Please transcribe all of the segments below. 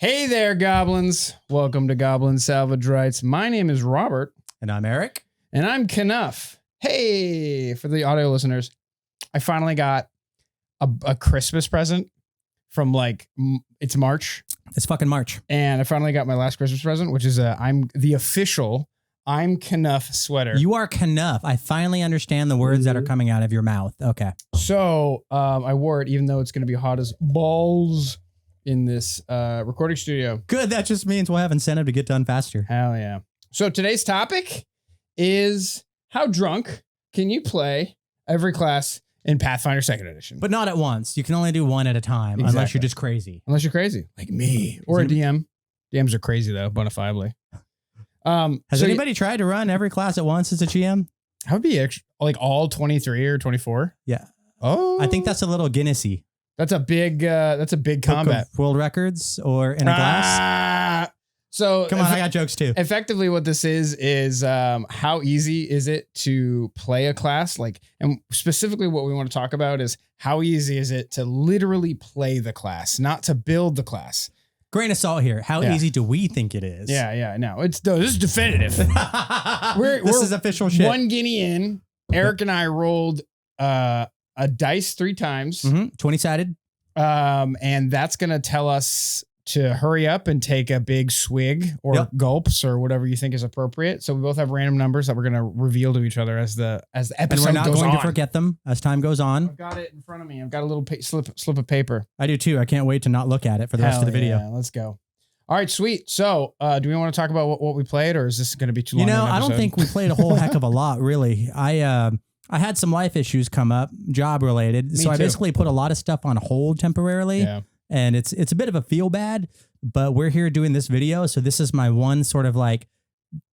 Hey there, goblins. Welcome to Goblin Salvage Rights. My name is Robert. And I'm Erik. And I'm Knuff. Hey, for the audio listeners, I finally got a Christmas present from it's March. It's fucking March. And I finally got my last Christmas present, which is I'm Knuff sweater. You are Knuff. I finally understand the words that are coming out of your mouth. Okay. So I wore it even though it's going to be hot as balls in this recording studio. Good. That just means we'll have incentive to get done faster. Hell yeah. So today's topic is how drunk can you play every class in Pathfinder 2nd Edition? But not at once. You can only do one at a time, unless you're just crazy. Unless you're crazy, like me or a DM. DMs are crazy though, bona fide. Has anybody tried to run every class at once as a GM? That would be like all 23 or 24. Yeah. Oh, I think that's a little Guinnessy. That's a big combat. World records or in a glass. So come on, I got jokes too. Effectively what this is how easy is it to play a class? And specifically what we want to talk about is how easy is it to literally play the class, not to build the class. Grain of salt here. How easy do we think it is? Yeah. No, this is definitive. This is official shit. One guinea in. Erik and I rolled a dice 3 times. 20-sided. And that's going to tell us to hurry up and take a big swig or gulps or whatever you think is appropriate. So we both have random numbers that we're going to reveal to each other as the episode goes on. And we're not going to forget them as time goes on. I've got it in front of me. I've got a little slip of paper. I do too. I can't wait to not look at it for the rest of the video. Yeah, let's go. All right, sweet. So do we want to talk about what we played, or is this going to be too long? I don't think we played a whole heck of a lot, really. I had some life issues come up, job related. So I basically put a lot of stuff on hold temporarily. Yeah. And it's a bit of a feel bad, but we're here doing this video. So this is my one sort of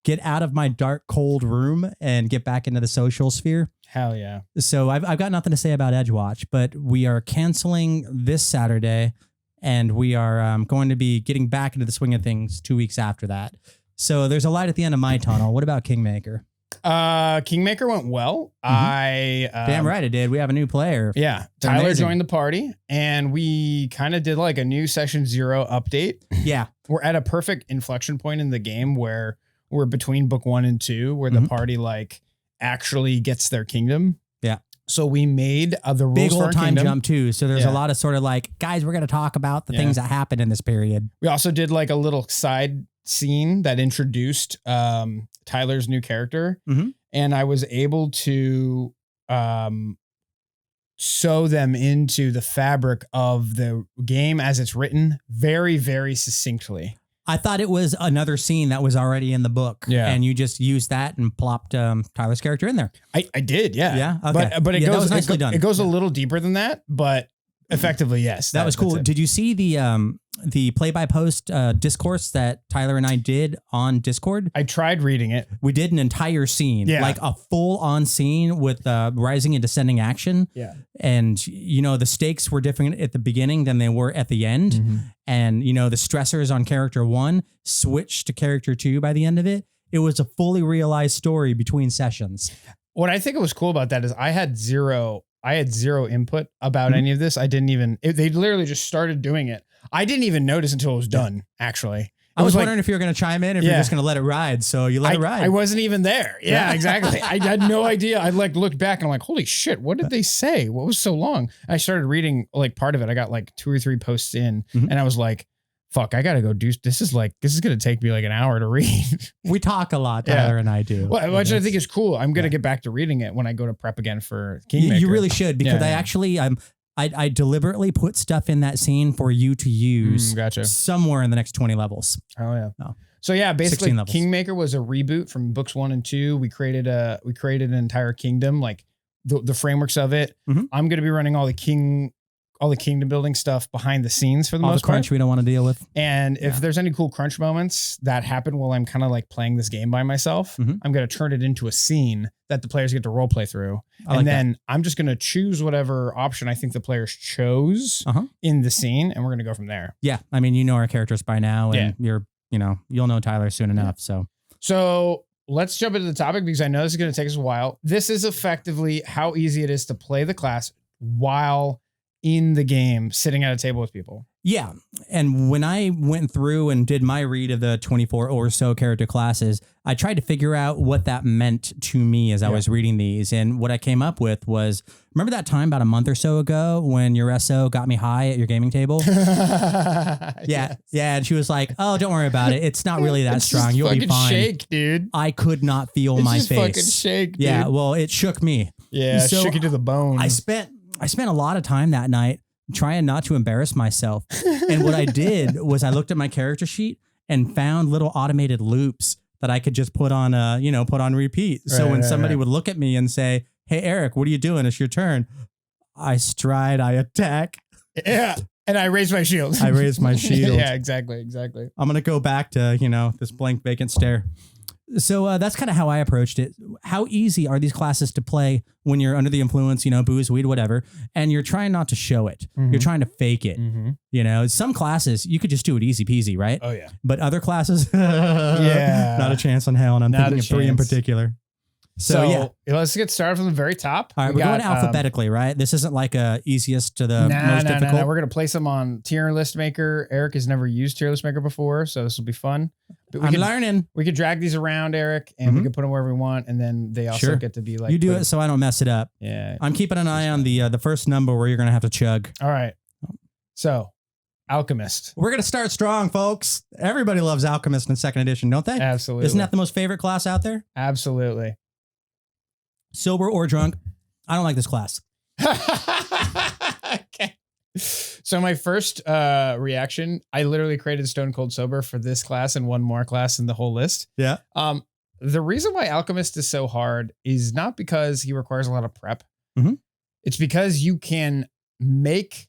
get out of my dark, cold room and get back into the social sphere. Hell yeah. So I've got nothing to say about Edgewatch, but we are canceling this Saturday and we are going to be getting back into the swing of things 2 weeks after that. So there's a light at the end of my tunnel. What about Kingmaker? Kingmaker went well. Damn right it did. We have a new player. Yeah. Tyler joined the party and we kind of did a new session 0 update. Yeah. We're at a perfect inflection point in the game where we're between book 1 and 2, where the party actually gets their kingdom. Yeah. So we made the rules big for old our time kingdom. Jump too. So there's a lot of sort of guys, we're going to talk about the things that happened in this period. We also did a little side scene that introduced Tyler's new character, and I was able to sew them into the fabric of the game as it's written very, very succinctly. I thought it was another scene that was already in the book, and you just used that and plopped Tyler's character in there. I did, yeah. Yeah, okay. But it that goes was nicely done. It goes a little deeper than that, but effectively, yes. That was cool. Did you see the play-by-post discourse that Tyler and I did on Discord? I tried reading it. We did an entire scene, a full-on scene with rising and descending action. Yeah. And, the stakes were different at the beginning than they were at the end. And, the stressors on character 1 switched to character 2 by the end of it. It was a fully realized story between sessions. What I think was cool about that is I had zero input about any of this. I didn't even, they literally just started doing it. I didn't even notice until it was done, actually. I was wondering if you were going to chime in, if you're just going to let it ride. So you let it ride. I wasn't even there. Yeah, exactly. I had no idea. I looked back and I'm like, holy shit, what did they say? What was so long? I started reading part of it. I got 2 or 3 posts in and I was like, fuck, I got to go do, this is going to take me an hour to read. We talk a lot, Tyler and I do. Which I think is cool. I'm going to get back to reading it when I go to prep again for Kingmaker. You really should, because I deliberately put stuff in that scene for you to use somewhere in the next 20 levels. Oh yeah. Oh. So yeah, basically Kingmaker was a reboot from books 1 and 2. We created an entire kingdom, the frameworks of it. I'm going to be running all the kingdom building stuff behind the scenes for the most part. Crunch we don't want to deal with. And if there's any cool crunch moments that happen while I'm kind of playing this game by myself, I'm going to turn it into a scene that the players get to role play through. And then I'm just going to choose whatever option I think the players chose in the scene. And we're going to go from there. Yeah. I mean, you know our characters by now and you'll know Tyler soon enough. So let's jump into the topic because I know this is going to take us a while. This is effectively how easy it is to play the class while in the game, sitting at a table with people. Yeah. And when I went through and did my read of the 24 or so character classes, I tried to figure out what that meant to me as I was reading these. And what I came up with was, remember that time about a month or so ago when your SO got me high at your gaming table? Yeah. And she was like, oh, don't worry about it. It's not really that strong. You'll be fine. Shake, dude. I could not feel my face. Fucking shake, dude. Yeah. Well, it shook me. Yeah. So shook you to the bone. I spent a lot of time that night trying not to embarrass myself. And what I did was I looked at my character sheet and found little automated loops that I could just put on repeat. So when somebody would look at me and say, hey, Erik, what are you doing? It's your turn. I stride, I attack. Yeah. And I raise my shield. I raise my shield. Yeah, exactly. I'm going to go back to, this blank vacant stare. So that's kind of how I approached it. How easy are these classes to play when you're under the influence, booze, weed, whatever, and you're trying not to show it. Mm-hmm. You're trying to fake it. Mm-hmm. Some classes you could just do it easy peasy, right? Oh yeah. But other classes, not a chance in hell. And I'm thinking of 3 in particular. So let's get started from the very top. All right, we're going alphabetically, right? This isn't like easiest to the most difficult. No. We're going to place them on tier list maker. Erik has never used tier list maker before, so this will be fun. I'm learning. We could drag these around, Erik, and we can put them wherever we want, and then they also get to be like... You do it so I don't mess it up. Yeah. I'm keeping an eye on the first number where you're going to have to chug. All right. So, Alchemist. We're going to start strong, folks. Everybody loves Alchemist in 2nd edition, don't they? Absolutely. Isn't that the most favorite class out there? Absolutely. Sober or drunk, I don't like this class. Okay. So my first reaction, I literally created Stone Cold Sober for this class and one more class in the whole list. Yeah. The reason why Alchemist is so hard is not because he requires a lot of prep. Mm-hmm. It's because you can make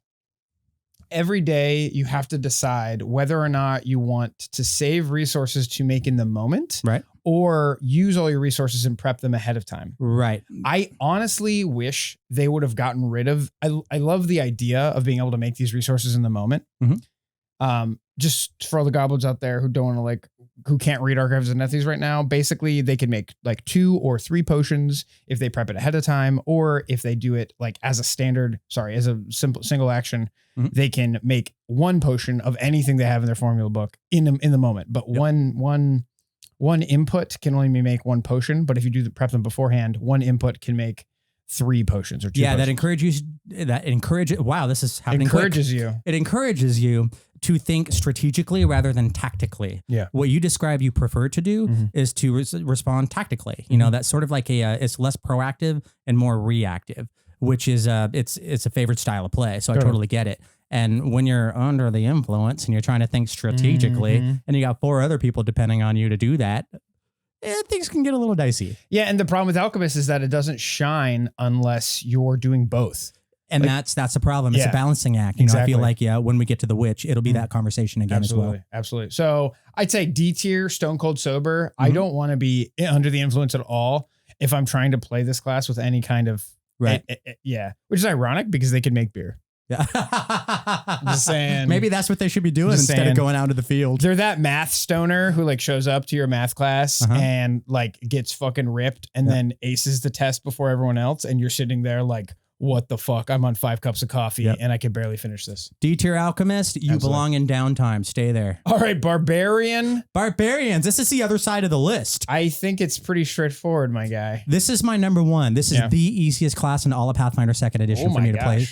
every day you have to decide whether or not you want to save resources to make in the moment. Right. Or use all your resources and prep them ahead of time. Right. I honestly wish they would have gotten rid of. I love the idea of being able to make these resources in the moment. Mm-hmm. Just for all the goblins out there who don't want to who can't read Archives of Nethys right now. Basically, they can make 2 or 3 potions if they prep it ahead of time, or if they do it as a simple single action. Mm-hmm. They can make 1 potion of anything they have in their formula book in the moment. But one input can only make 1 potion, but if you do prep them beforehand, 1 input can make 3 potions or 2 potions. That encourages. Wow, this is happening. It encourages you to think strategically rather than tactically. Yeah. What you describe you prefer to do is to respond tactically. That's sort of like it's less proactive and more reactive, which is it's a favorite style of play. So I totally get it. And when you're under the influence and you're trying to think strategically and you got 4 other people depending on you to do that, things can get a little dicey. Yeah. And the problem with Alchemist is that it doesn't shine unless you're doing both. And that's the problem. It's a balancing act. I feel like, when we get to the witch, it'll be that conversation again as well. Absolutely. So I'd say D tier, Stone Cold Sober. I don't want to be under the influence at all if I'm trying to play this class with any kind of... Right. Which is ironic because they can make beer. Yeah. I'm just saying. Maybe that's what they should be doing instead of going out to the field. They're that math stoner who shows up to your math class and gets fucking ripped and then aces the test before everyone else. And you're sitting there what the fuck? I'm on 5 cups of coffee and I can barely finish this. D-tier Alchemist, you belong in downtime. Stay there. All right, Barbarian. Barbarians. This is the other side of the list. I think it's pretty straightforward, my guy. This is my number 1. This is the easiest class in all of Pathfinder 2nd edition for me to play.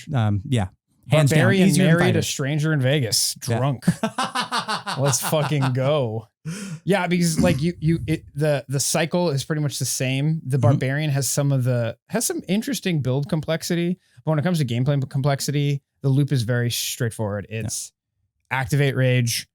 Hands Barbarian down, married a stranger in Vegas, drunk. Let's fucking go. Yeah, because the cycle is pretty much the same. The Barbarian has some interesting build complexity, but when it comes to gameplay complexity, the loop is very straightforward. It's activate rage,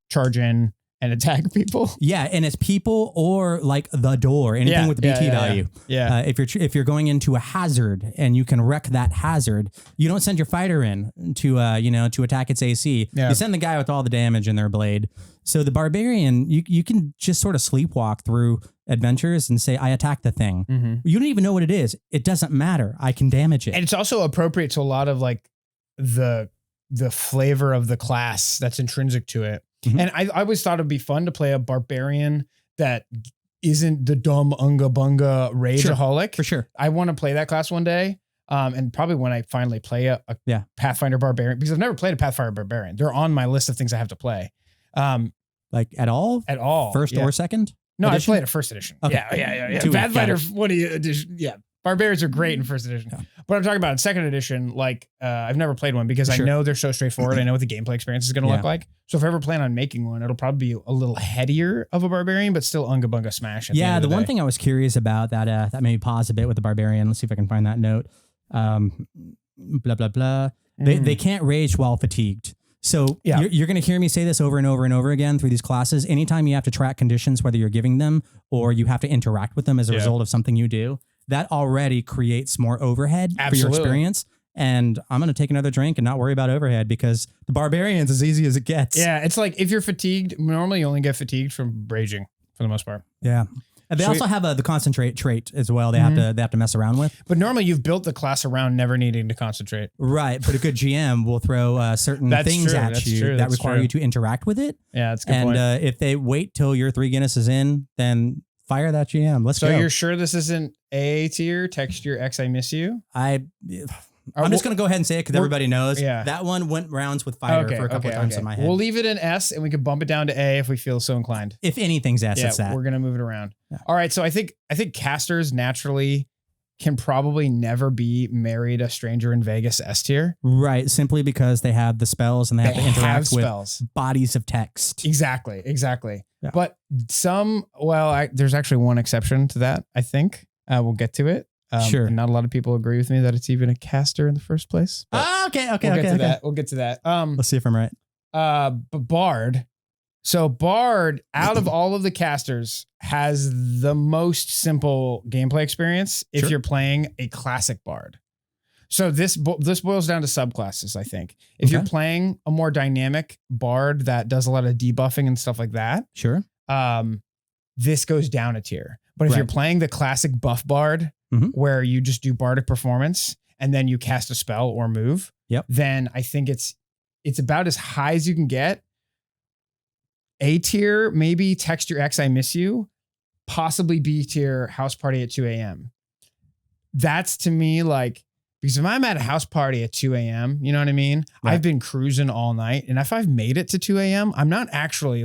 charge in, and attack people. Yeah, and it's people or the door, anything with the BT value. Yeah. If you're going into a hazard and you can wreck that hazard, you don't send your fighter in to attack its AC. Yeah. You send the guy with all the damage in their blade. So the Barbarian, you can just sort of sleepwalk through adventures and say, I attack the thing. Mm-hmm. You don't even know what it is. It doesn't matter. I can damage it. And it's also appropriate to a lot of the flavor of the class that's intrinsic to it. Mm-hmm. And I always thought it'd be fun to play a Barbarian that isn't the dumb unga bunga rageaholic. For sure. I want to play that class one day. And probably when I finally play a Pathfinder Barbarian, because I've never played a Pathfinder Barbarian. They're on my list of things I have to play. Like at all? At all. First or second? No, edition? I played a first edition. Okay. Yeah. Pathfinder, what do you edition? Yeah. Barbarians are great in first edition. Yeah. But I'm talking about in second edition, like I've never played one because I know they're so straightforward. I know what the gameplay experience is going to look like. So if I ever plan on making one, it'll probably be a little headier of a Barbarian, but still Unga Bunga Smash. Yeah, the one thing I was curious about that made me pause a bit with the Barbarian. Let's see if I can find that note. Blah, blah, blah. They can't rage while fatigued. So you're going to hear me say this over and over and over again through these classes. Anytime you have to track conditions, whether you're giving them or you have to interact with them as a result of something you do, that already creates more overhead for your experience. And I'm going to take another drink and not worry about overhead because the Barbarian's as easy as it gets. Yeah, it's like if you're fatigued, normally you only get fatigued from raging for the most part. Yeah. And they also have the concentrate trait as well. They have to mess around with. But normally you've built the class around never needing to concentrate. Right. But a good GM will throw certain things at you that require you to interact with it. Yeah, that's a good point. And if they wait till your 3 Guinness is in, then fire that GM. Let's go. So you're sure this isn't A tier? Text your X, I miss you. I'm just going to go ahead and say it because everybody knows. Yeah. That one went rounds with fire for a couple of times in my head. We'll leave it in S and we can bump it down to A if we feel so inclined. If anything's S, it's that. We're going to move it around. Yeah. All right. So I think casters naturally can probably never be married a stranger in Vegas S tier. Right. Simply because they have the spells and they have to interact with bodies of text. Exactly. Yeah. But there's actually one exception to that, I think. We'll get to it. Sure. And not a lot of people agree with me that it's even a caster in the first place. Okay. We'll get to that. Let's see if I'm right. But Bard. So Bard, out of all of the casters, has the most simple gameplay experience if you're playing a classic Bard. So this boils down to subclasses, I think. If you're playing a more dynamic Bard that does a lot of debuffing and stuff like that, this goes down a tier. But if you're playing the classic buff Bard, where you just do bardic performance and then you cast a spell or move, then I think it's about as high as you can get. A tier, maybe text your X, I miss you. Possibly B tier, house party at 2 a.m. That's to me like, because if I'm at a house party at 2 a.m., you know what I mean? Right. I've been cruising all night. And if I've made it to 2 a.m., I'm not actually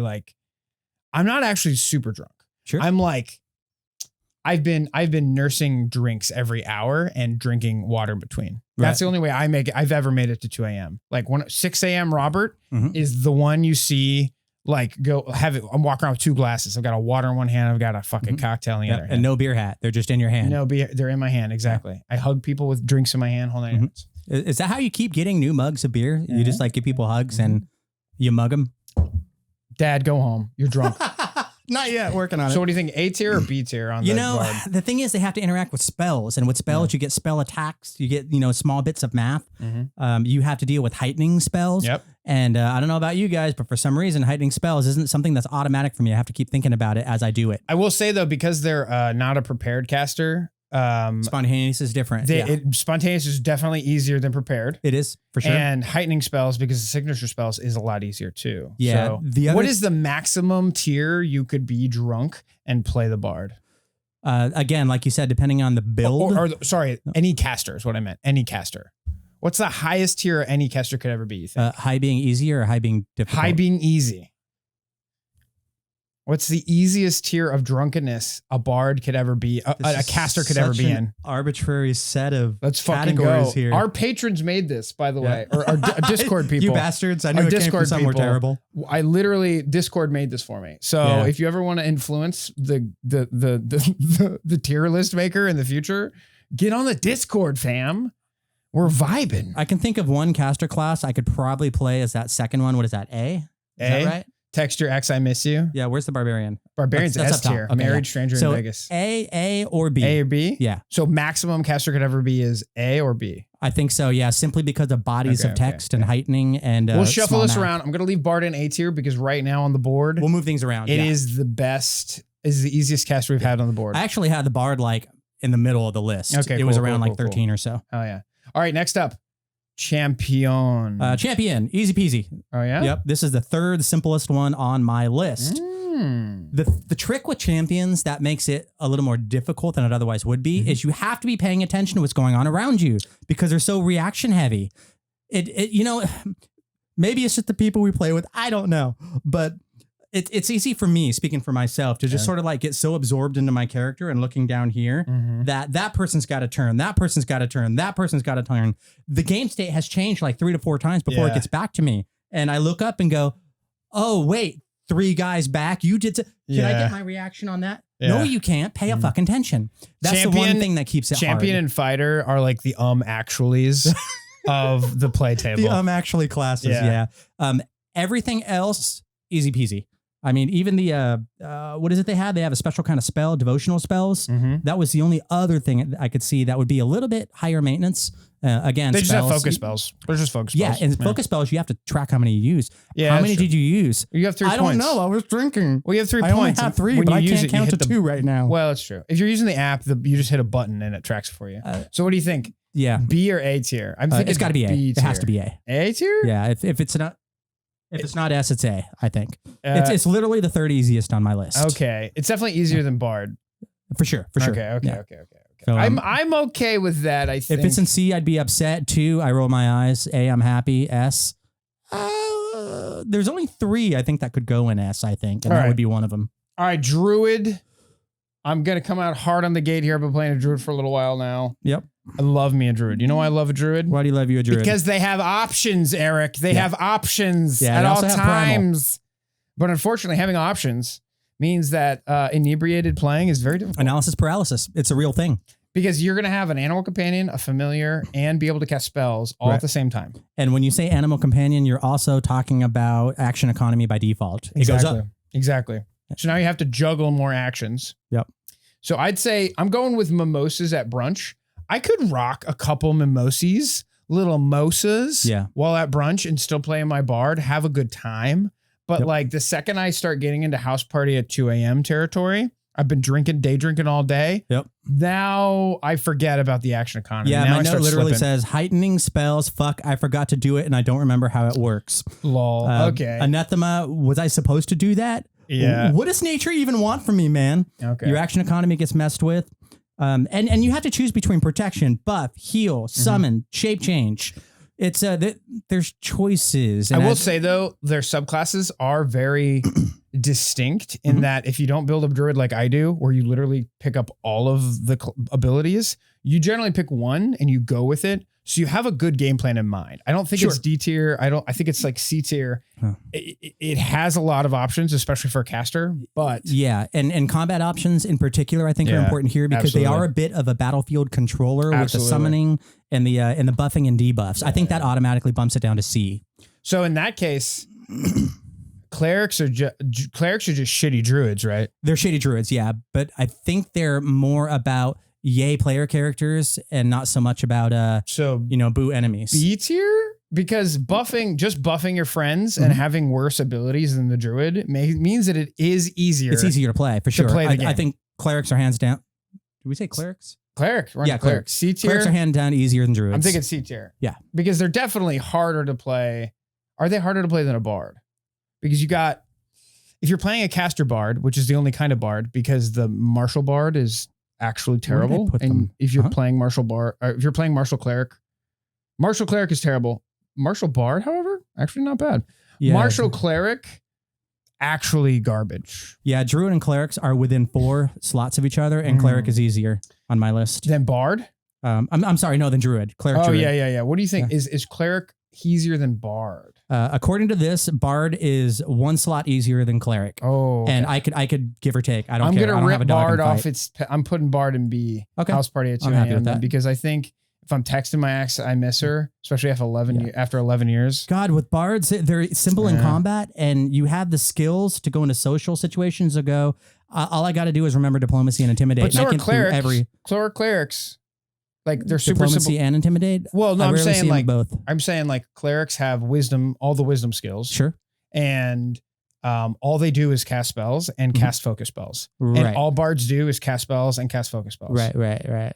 super drunk. Sure. I'm like, I've been nursing drinks every hour and drinking water in between. That's the only way I've ever made it to 2 a.m. Like 6 a.m. Robert is the one you see like I'm walking around with 2 glasses. I've got a water in one hand. I've got a fucking cocktail in the other hand. And no beer hat. They're just in your hand. No beer. They're in my hand. Exactly. I hug people with drinks in my hand. Whole night. Is that how you keep getting new mugs of beer? You just like give people hugs and you mug them? Dad, go home. You're drunk. Not yet. Working on it. So what do you think? A tier or B tier on Bard? The thing is they have to interact with spells, and with spells you get spell attacks. You get, small bits of math. You have to deal with heightening spells. Yep. And I don't know about you guys, but for some reason, heightening spells isn't something that's automatic for me. I have to keep thinking about it as I do it. I will say though, because they're not a prepared caster, spontaneous is different. Spontaneous is definitely easier than prepared. It is for sure. And heightening spells, because the signature spells, is a lot easier too. Yeah. So what is the maximum tier you could be drunk and play the Bard? Again, like you said, depending on the build. Any caster is what I meant. Any caster. What's the highest tier any caster could ever be, you think? High being easy or high being difficult? High being easy. What's the easiest tier of drunkenness a Bard could ever be, a caster could ever be in? Arbitrary set of categories here. Our patrons made this, by the way, or our Discord people. You bastards! I knew it came from somewhere terrible. I literally Discord made this for me. So if you ever want to influence the tier list maker in the future, get on the Discord, fam. We're vibing. I can think of one caster class I could probably play as that second one. What is that? A? Is that right? Text your X, I miss you. Yeah, where's the Barbarian? Barbarian's S tier. Okay, married stranger in Vegas. A or B? A or B? Yeah. So maximum caster could ever be is A or B? I think so, yeah. Simply because of bodies of text and heightening and we'll shuffle this around. I'm going to leave Bard in A tier because right now on the board, we'll move things around. It is the best, is the easiest caster we've had on the board. I actually had the Bard like in the middle of the list. Okay, it was around 13 or so. Oh yeah. All right, next up. Champion. Champion. Easy peasy. Oh, yeah? Yep. This is the third simplest one on my list. The trick with champions that makes it a little more difficult than it otherwise would be is you have to be paying attention to what's going on around you because they're so reaction heavy. Maybe it's just the people we play with. I don't know. But it's easy for me, speaking for myself, to just sort of like get so absorbed into my character and looking down here that person's got to turn, that person's got to turn, that person's got to turn. The game state has changed like 3 to 4 times before it gets back to me. And I look up and go, oh, wait, 3 guys back. You did. Can I get my reaction on that? Yeah. No, you can't. Pay a fucking attention. That's the one thing that keeps it Champion hard. and Fighter are like the actuallys of the play table. The actually classes. Yeah. Everything else, easy peasy. I mean, even the, what is it they have? They have a special kind of spell, devotional spells. That was the only other thing I could see that would be a little bit higher maintenance. Again, they just have focus spells. They're just focus spells. Yeah, and focus spells, you have to track how many you use. Yeah, how many did you use? You have 3 points. I don't know. I was drinking. Well, you have 3 points. I only have 3, but I can't count to 2 right now. Well, that's true. If you're using the app, you just hit a button and it tracks for you. So what do you think? Yeah. B or A tier? I'm thinking it's got to be A. It has to be A. A tier? Yeah. If it's not... If it's not S, it's A, I think. It's literally the 3rd easiest on my list. Okay. It's definitely easier than Bard. For sure. Okay. So, I'm okay with that, I think. If it's in C, I'd be upset. 2, I roll my eyes. A, I'm happy. S. There's only 3, I think, that could go in S, I think. And that would be one of them. All right, Druid. I'm going to come out hard on the gate here. I've been playing a Druid for a little while now. Yep. I love me a Druid. You know why I love a Druid? Why do you love you a Druid? Because they have options, Erik. They have options at all times. But unfortunately, having options means that inebriated playing is very difficult. Analysis paralysis. It's a real thing. Because you're going to have an animal companion, a familiar, and be able to cast spells all at the same time. And when you say animal companion, you're also talking about action economy by default. It goes up. Exactly. So now you have to juggle more actions. Yep. So I'd say I'm going with mimosas at brunch. I could rock a couple mimosas, little mosas while at brunch and still play my Bard, have a good time. But like the second I start getting into house party at 2 a.m. territory, I've been day drinking all day. Yep. Now I forget about the action economy. Yeah, now my note literally says heightening spells. Fuck, I forgot to do it and I don't remember how it works. Lol. Okay. Anathema, was I supposed to do that? Yeah. What does nature even want from me, man? Okay. Your action economy gets messed with. And you have to choose between protection, buff, heal, summon, shape change. It's there's choices. And I will say though, their subclasses are very distinct in that if you don't build a Druid like I do, where you literally pick up all of the abilities, you generally pick one and you go with it. So you have a good game plan in mind. I don't think it's D tier. I think it's like C tier. Huh. It has a lot of options, especially for a caster, but yeah. And combat options in particular, I think are important here because they are a bit of a battlefield controller with the summoning and the buffing and debuffs. I think that automatically bumps it down to C. So in that case, clerics are just shitty druids, right? They're shitty druids. Yeah. But I think they're more about player characters and not so much about boo enemies. B tier, because buffing your friends and having worse abilities than the druid means that it is easier. It's easier to play for sure. I think clerics are hands down. Did we say clerics? Clerics. Clerics. C tier. Clerics are hands down easier than druids. I'm thinking C tier. Yeah, because they're definitely harder to play. Are they harder to play than a bard? Because if you're playing a caster bard, which is the only kind of bard, because the martial bard is actually terrible. And if you're playing martial cleric is terrible. Martial bard, however, actually not bad. Yeah, martial cleric, actually garbage. Yeah, druid and clerics are within 4 slots of each other, and cleric is easier on my list than bard. I'm sorry, no, than druid. Cleric. Druid. Yeah. What do you think? Is cleric easier than bard? According to this, bard is 1 slot easier than cleric. Oh, okay. And I could give or take. I'm gonna rip bard off. I'm putting bard in B. Okay. House party at 2 a.m. because I think if I'm texting my ex, I miss her, especially after 11 years. God, with bards, they're simple in combat, and you have the skills to go into social situations. All I got to do is remember diplomacy and intimidate. But so are clerics. Clerics. Like they're super diplomacy and intimidate. Well, no, I'm saying like both. I'm saying like clerics have wisdom, all the wisdom skills. Sure. And all they do is cast spells and cast focus spells. Right. And all bards do is cast spells and cast focus spells. Right.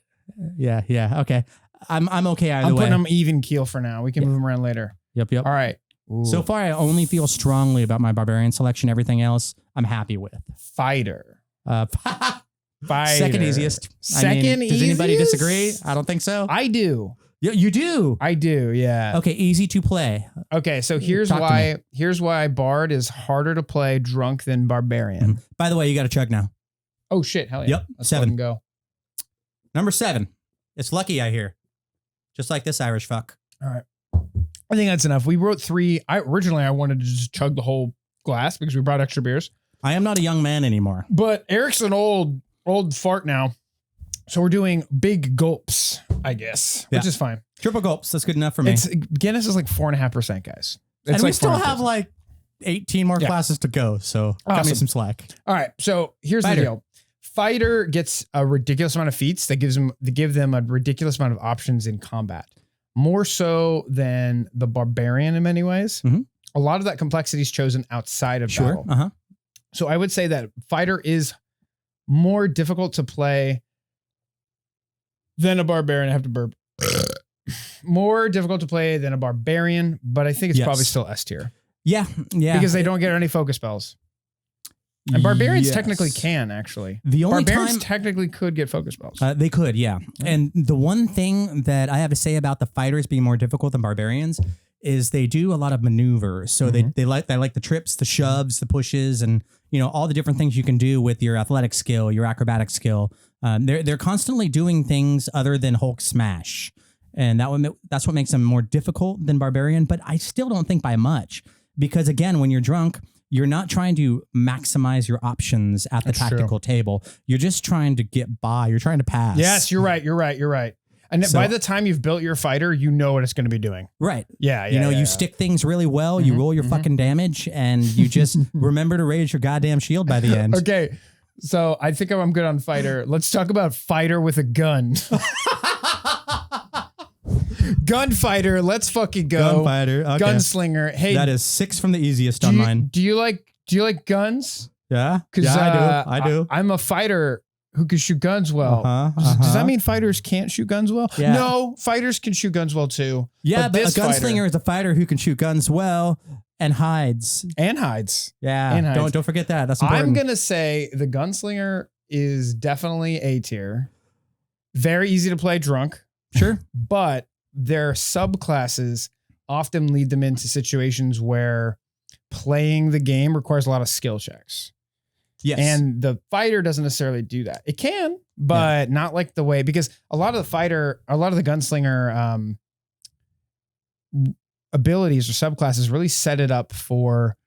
Yeah. Okay. I'm okay either way. I'm putting them even keel for now. We can move them around later. Yep. All right. Ooh. So far, I only feel strongly about my Barbarian selection. Everything else, I'm happy with. Fighter. Fighter. Second easiest. Second easiest? Does anybody disagree? I don't think so. I do. Yeah, you do. I do. Yeah. Okay. Easy to play. Okay. So here's why Bard is harder to play drunk than Barbarian. By the way, you got to chug now. Oh shit. Hell yeah. Yep. Let's 7. go. Number 7. It's lucky, I hear. Just like this Irish fuck. All right. I think that's enough. We wrote 3. Originally I wanted to just chug the whole glass because we brought extra beers. I am not a young man anymore. But Erik's an old fart now. So we're doing big gulps, I guess, which is fine. Triple gulps. That's good enough for me. Guinness is like 4.5%, guys. And we still have like 18 more classes to go. So cut me some slack. All right. So here's the deal. Fighter gets a ridiculous amount of feats that give them a ridiculous amount of options in combat. More so than the Barbarian in many ways. Mm-hmm. A lot of that complexity is chosen outside of battle. Uh-huh. So I would say that Fighter is more difficult to play than a Barbarian. I have to burp. More difficult to play than a Barbarian, but I think it's probably still S tier. Yeah. Because they don't get any focus spells. And Barbarians technically can, actually. The only Barbarians technically could get focus spells. They could, yeah. And the one thing that I have to say about the Fighters being more difficult than Barbarians is they do a lot of maneuvers. So they like the trips, the shoves, the pushes, and all the different things you can do with your athletic skill, your acrobatic skill. They're constantly doing things other than Hulk smash. And that's what makes them more difficult than Barbarian. But I still don't think by much. Because again, when you're drunk, you're not trying to maximize your options at the tactical table. You're just trying to get by. You're trying to pass. Yes, you're right. And by the time you've built your fighter, you know what it's going to be doing. Right. Yeah. You stick things really well. You roll your fucking damage, and you just remember to raise your goddamn shield by the end. Okay. So I think I'm good on fighter. Let's talk about fighter with a gun. Gunfighter, let's fucking go. Gunfighter, okay. Gunslinger. Hey, that is 6 from the easiest on mine. Do you like guns? Yeah, I do. I'm a fighter who can shoot guns well. Does that mean fighters can't shoot guns well? Yeah. No, fighters can shoot guns well too. Yeah, but a gunslinger is a fighter who can shoot guns well and hides. Yeah, don't forget that. That's important. I'm gonna say the gunslinger is definitely A tier. Very easy to play drunk. Sure, but their subclasses often lead them into situations where playing the game requires a lot of skill checks. Yes. And the fighter doesn't necessarily do that. It can, but not like the way, because a lot of the gunslinger abilities or subclasses really set it up for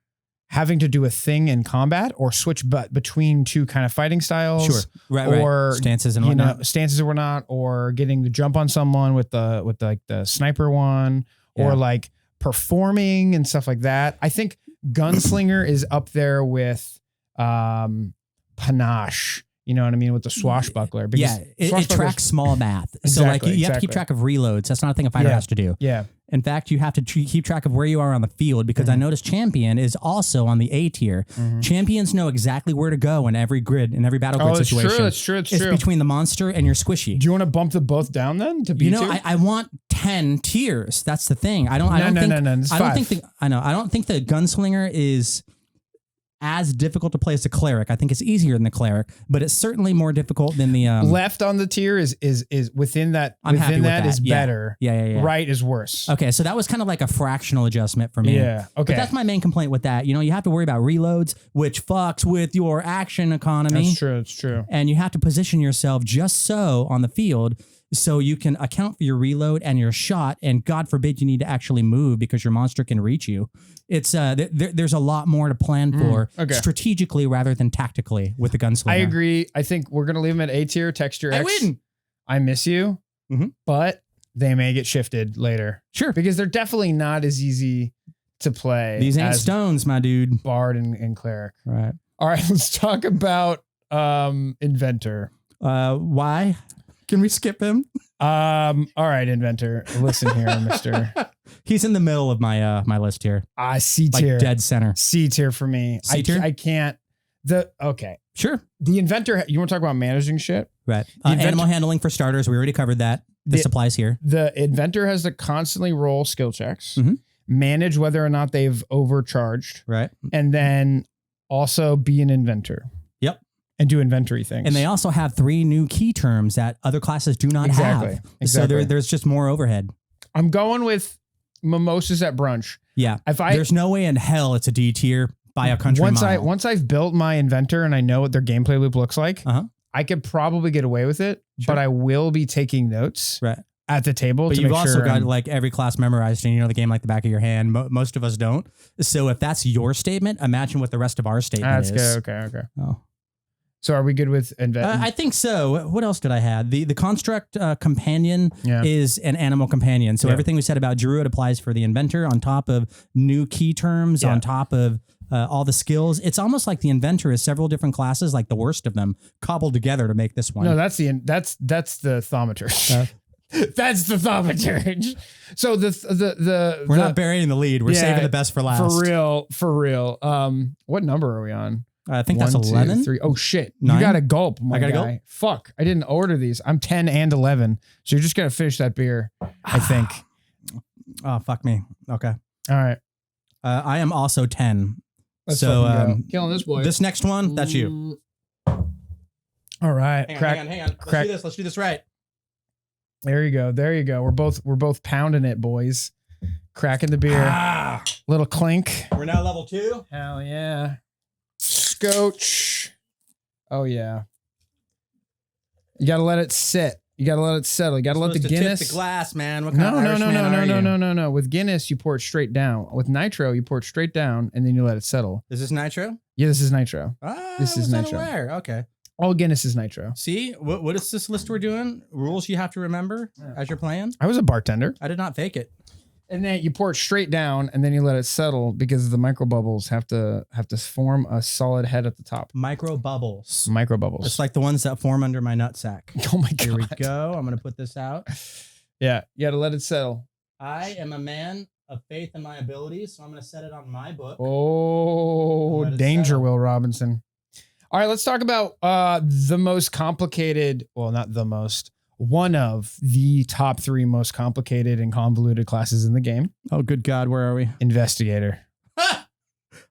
having to do a thing in combat or switch between two kind of fighting styles. Sure. Right. Or stances and whatnot. Stances or whatnot, or getting the jump on someone with the sniper one, or like performing and stuff like that. I think Gunslinger is up there with Panache. You know what I mean? With the Swashbuckler. Because it tracks small math. So you have to keep track of reloads. That's not a thing a fighter has to do. Yeah. In fact, you have to keep track of where you are on the field, because I noticed Champion is also on the A tier. Champions know exactly where to go in every grid, in every battle grid situation. It's true. It's between the monster and your squishy. Do you want to bump them both down then to B2? I want 10 tiers. That's the thing. I don't think the Gunslinger is as difficult to play as the Cleric. I think it's easier than the Cleric, but it's certainly more difficult than the left on the tier is within that. I'm happy with that. Is better. Yeah. Right is worse. Okay, so that was kind of like a fractional adjustment for me. Yeah. Okay. But that's my main complaint with that. You have to worry about reloads, which fucks with your action economy. That's true. It's true. And you have to position yourself just so on the field, so you can account for your reload and your shot, and God forbid you need to actually move because your monster can reach you. It's there's a lot more to plan for strategically rather than tactically with the Gunslinger. I agree. I think we're gonna leave them at A tier. Texture X. I win. I miss you, but they may get shifted later. Sure, because they're definitely not as easy to play. These ain't stones, my dude. Bard and Cleric. Right. All right. Let's talk about Inventor. Why? Can we skip him? All right, Inventor. Listen here, mister. He's in the middle of my my list here. C tier. Like dead center. C tier for me. C tier? I can't. Sure. The Inventor, you want to talk about managing shit? Right. Animal handling for starters. We already covered that. This applies here. The Inventor has to constantly roll skill checks, manage whether or not they've overcharged, right, and then also be an Inventor. Yep. And do inventory things. And they also have 3 new key terms that other classes do not have. So there's just more overhead. I'm going with mimosas at brunch. Yeah. There's no way in hell it's a D tier by a country mile. Once I've built my Inventor and I know what their gameplay loop looks like, I could probably get away with it, but I will be taking notes at the table. But you've also got like every class memorized and you know the game like the back of your hand. Most of us don't. So if that's your statement, imagine what the rest of our statement is. That's good. Okay. Oh. So are we good with Inventor? I think so. What else did I have? The construct companion is an animal companion. So everything we said about Druid applies for the Inventor on top of new key terms, on top of all the skills. It's almost like the Inventor is several different classes, like the worst of them, cobbled together to make this one. No, that's the Thaumaturge. That's the Thaumaturge. So we're not burying the lead. We're saving the best for last. For real. What number are we on? I think that's 11. 2, 3. Oh shit! 9? You got to gulp. I got to gulp. Fuck! I didn't order these. I'm 10 and 11. So you're just gonna finish that beer, I think. Oh fuck me. Okay. All right. I am also 10. Let's killing this boy. This next one, that's you. All right. Hang on. Let's do this right. There you go. We're both pounding it, boys. Cracking the beer. Little clink. We're now level 2. Hell yeah. Scotch. Oh yeah. You gotta let it sit. You gotta let it settle. You gotta let the Guinness. Tip the glass, man. What kind of Irishman are you? No. With Guinness, you pour it straight down. With nitro, you pour it straight down, and then you let it settle. Is this nitro? Yeah, this is nitro. This is nitro. Okay. All Guinness is nitro. See, what is this list we're doing? Rules you have to remember as you're playing. I was a bartender. I did not fake it. And then you pour it straight down, and then you let it settle because the micro bubbles have to form a solid head at the top. Micro bubbles. It's like the ones that form under my nutsack. Oh my god! Here we go. I'm gonna put this out. Yeah, you got to let it settle. I am a man of faith in my abilities, so I'm gonna set it on my book. Oh, danger, Will Robinson. All right, let's talk about the most complicated. Well, not the most. One of the top 3 most complicated and convoluted classes in the game. Oh, good God. Where are we? Investigator.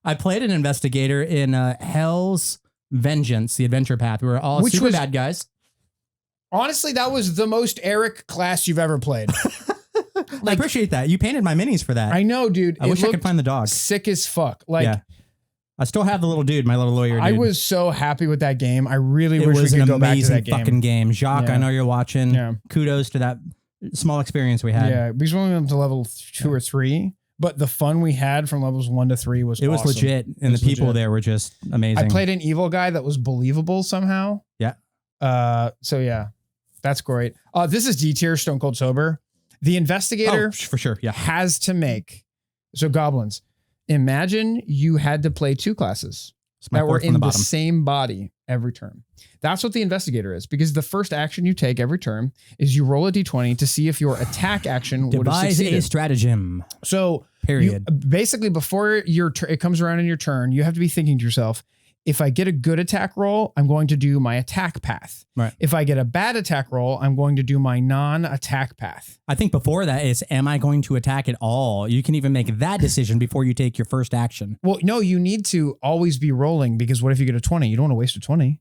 I played an Investigator in Hell's Vengeance, the adventure path. We were all super bad guys. Honestly, that was the most Erik class you've ever played. I appreciate that. You painted my minis for that. I know, dude. I wish I could find the dog. Sick as fuck. I still have the little dude, my little lawyer dude. I was so happy with that game. I really wish we could go back to that game. It was an amazing fucking game. Jacques, I know you're watching. Yeah. Kudos to that small experience we had. Yeah, because we only went up to level 2 or 3, but the fun we had from levels 1 to 3 was awesome. Was legit, and the people there were just amazing. I played an evil guy that was believable somehow. Yeah. So yeah, that's great. This is D tier, Stone Cold Sober. The Investigator, for sure, has to make goblins. Imagine you had to play 2 classes that were in the same body every turn. That's what the Investigator is, because the first action you take every turn is you roll a d20 to see if your attack action would have succeeded. Devise a stratagem. So basically, before it comes around in your turn, you have to be thinking to yourself, if I get a good attack roll, I'm going to do my attack path. Right. If I get a bad attack roll, I'm going to do my non-attack path. I think before that is, am I going to attack at all? You can even make that decision before you take your first action. Well, no, you need to always be rolling, because what if you get a 20? You don't want to waste a 20.